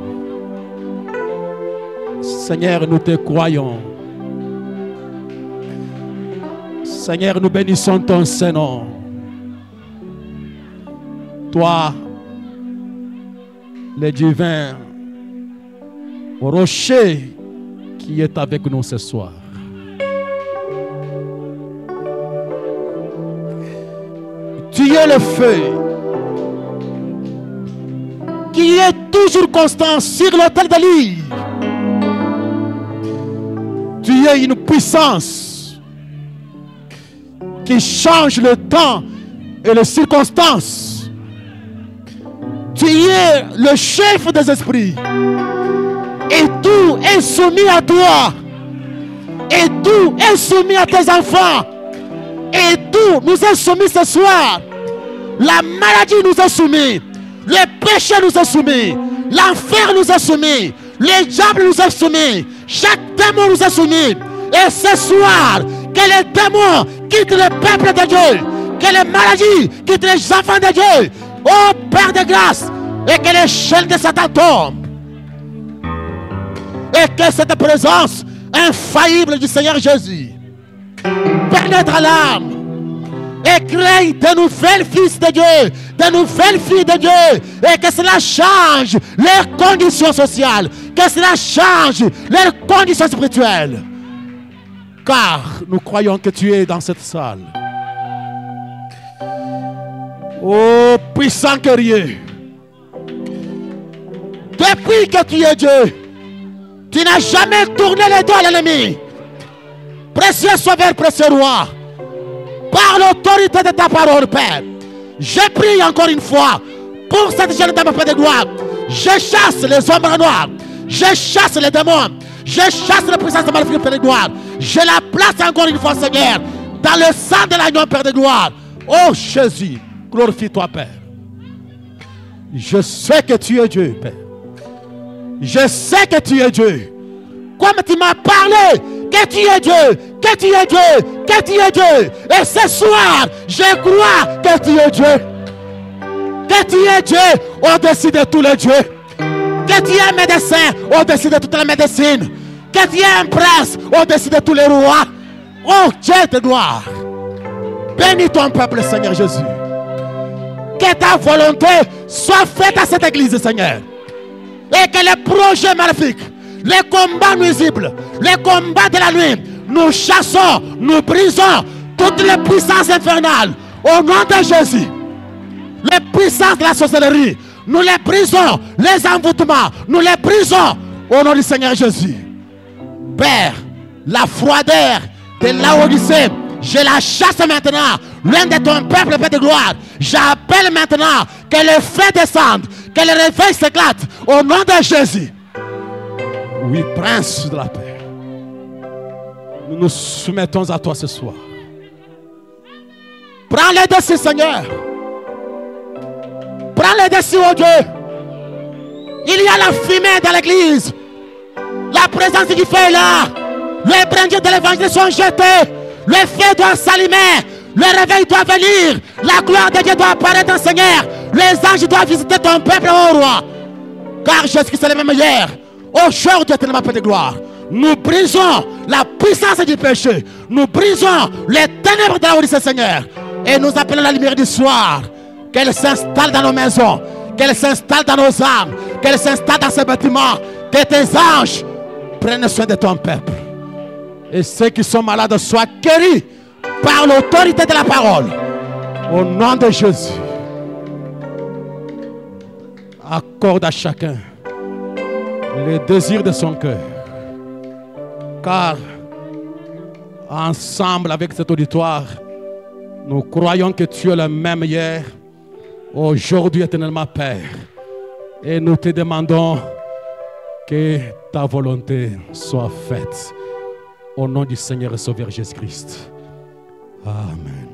Seigneur, nous te croyons. Seigneur, nous bénissons ton Saint-Nom. Toi, le divin rocher qui est avec nous ce soir. Tu es le feu qui est toujours constant sur l'autel de l'île. Tu es une puissance qui change le temps et les circonstances. Tu es le chef des esprits. Et tout est soumis à toi. Et tout est soumis à tes enfants. Et tout nous est soumis ce soir. La maladie nous est soumise. Le péché nous est soumis. L'enfer nous est soumis. Le diable nous est soumis. Chaque démon nous est soumis. Et ce soir, que les démons quittent le peuple de Dieu. Que les maladies quittent les enfants de Dieu. Ô Père de grâce. Et que l'échelle de Satan tombe. Et que cette présence infaillible du Seigneur Jésus pénètre l'âme. Et crée de nouvelles fils de Dieu, de nouvelles filles de Dieu. Et que cela change leurs conditions sociales. Que cela change leurs conditions spirituelles. Car nous croyons que tu es dans cette salle. Ô puissant guerrier. Depuis que tu es Dieu, tu n'as jamais tourné les dos à l'ennemi. Précieux Sauveur, précieux Roi. Par l'autorité de ta parole, Père, je prie encore une fois pour cette jeune dame, Père de gloire. Je chasse les ombres noires, Je chasse les démons. Je chasse les puissances maléfiques, Père de gloire. Je la place encore une fois, Seigneur, dans le sang de l'agneau, Père de gloire. Oh Jésus, glorifie-toi, Père. Je sais que tu es Dieu, Père. Je sais que tu es Dieu. Comme tu m'as parlé, que tu es Dieu, que tu es Dieu, que tu es Dieu. Et ce soir, je crois que tu es Dieu. Que tu es Dieu au-dessus de tous les dieux. Que tu es médecin au-dessus de toutes les médecines. Que tu es un prince au-dessus de tous les rois. Oh Dieu de gloire. Bénis ton peuple, Seigneur Jésus. Que ta volonté soit faite à cette église, Seigneur. Et que les projets maléfiques, les combats nuisibles, les combats de la nuit, nous chassons, nous brisons toutes les puissances infernales. Au nom de Jésus. Les puissances de la sorcellerie, nous les brisons. Les envoûtements, nous les brisons. Au nom du Seigneur Jésus. Père, la froideur de Laodicée, je la chasse maintenant. Loin de ton peuple, Père de gloire. J'appelle maintenant que le feu descende, que le réveil s'éclate. Au nom de Jésus. Oui, Prince de la paix. Nous nous soumettons à toi ce soir. Prends les dessus, Seigneur. Prends les dessus, oh Dieu. Il y a la fumée dans l'église. La présence du feu est là. Les brindilles de l'évangile sont jetés. Le feu doit s'allumer. Le réveil doit venir. La gloire de Dieu doit apparaître, Seigneur. Les anges doivent visiter ton peuple, oh roi. Car Jésus-Christ est le même hier. Aujourd'hui, tellement peu de gloire. Nous brisons la puissance du péché. Nous brisons les ténèbres de la Odyssée, Seigneur. Et nous appelons la lumière du soir. Qu'elle s'installe dans nos maisons. Qu'elle s'installe dans nos âmes. Qu'elle s'installe dans ces bâtiments. Que tes anges prennent soin de ton peuple. Et ceux qui sont malades soient guéris par l'autorité de la parole. Au nom de Jésus. Accorde à chacun le désir de son cœur. Car ensemble avec cet auditoire, nous croyons que tu es le même hier, aujourd'hui éternellement, Père. Et nous te demandons que ta volonté soit faite. Au nom du Seigneur et Sauveur Jésus-Christ. Amen.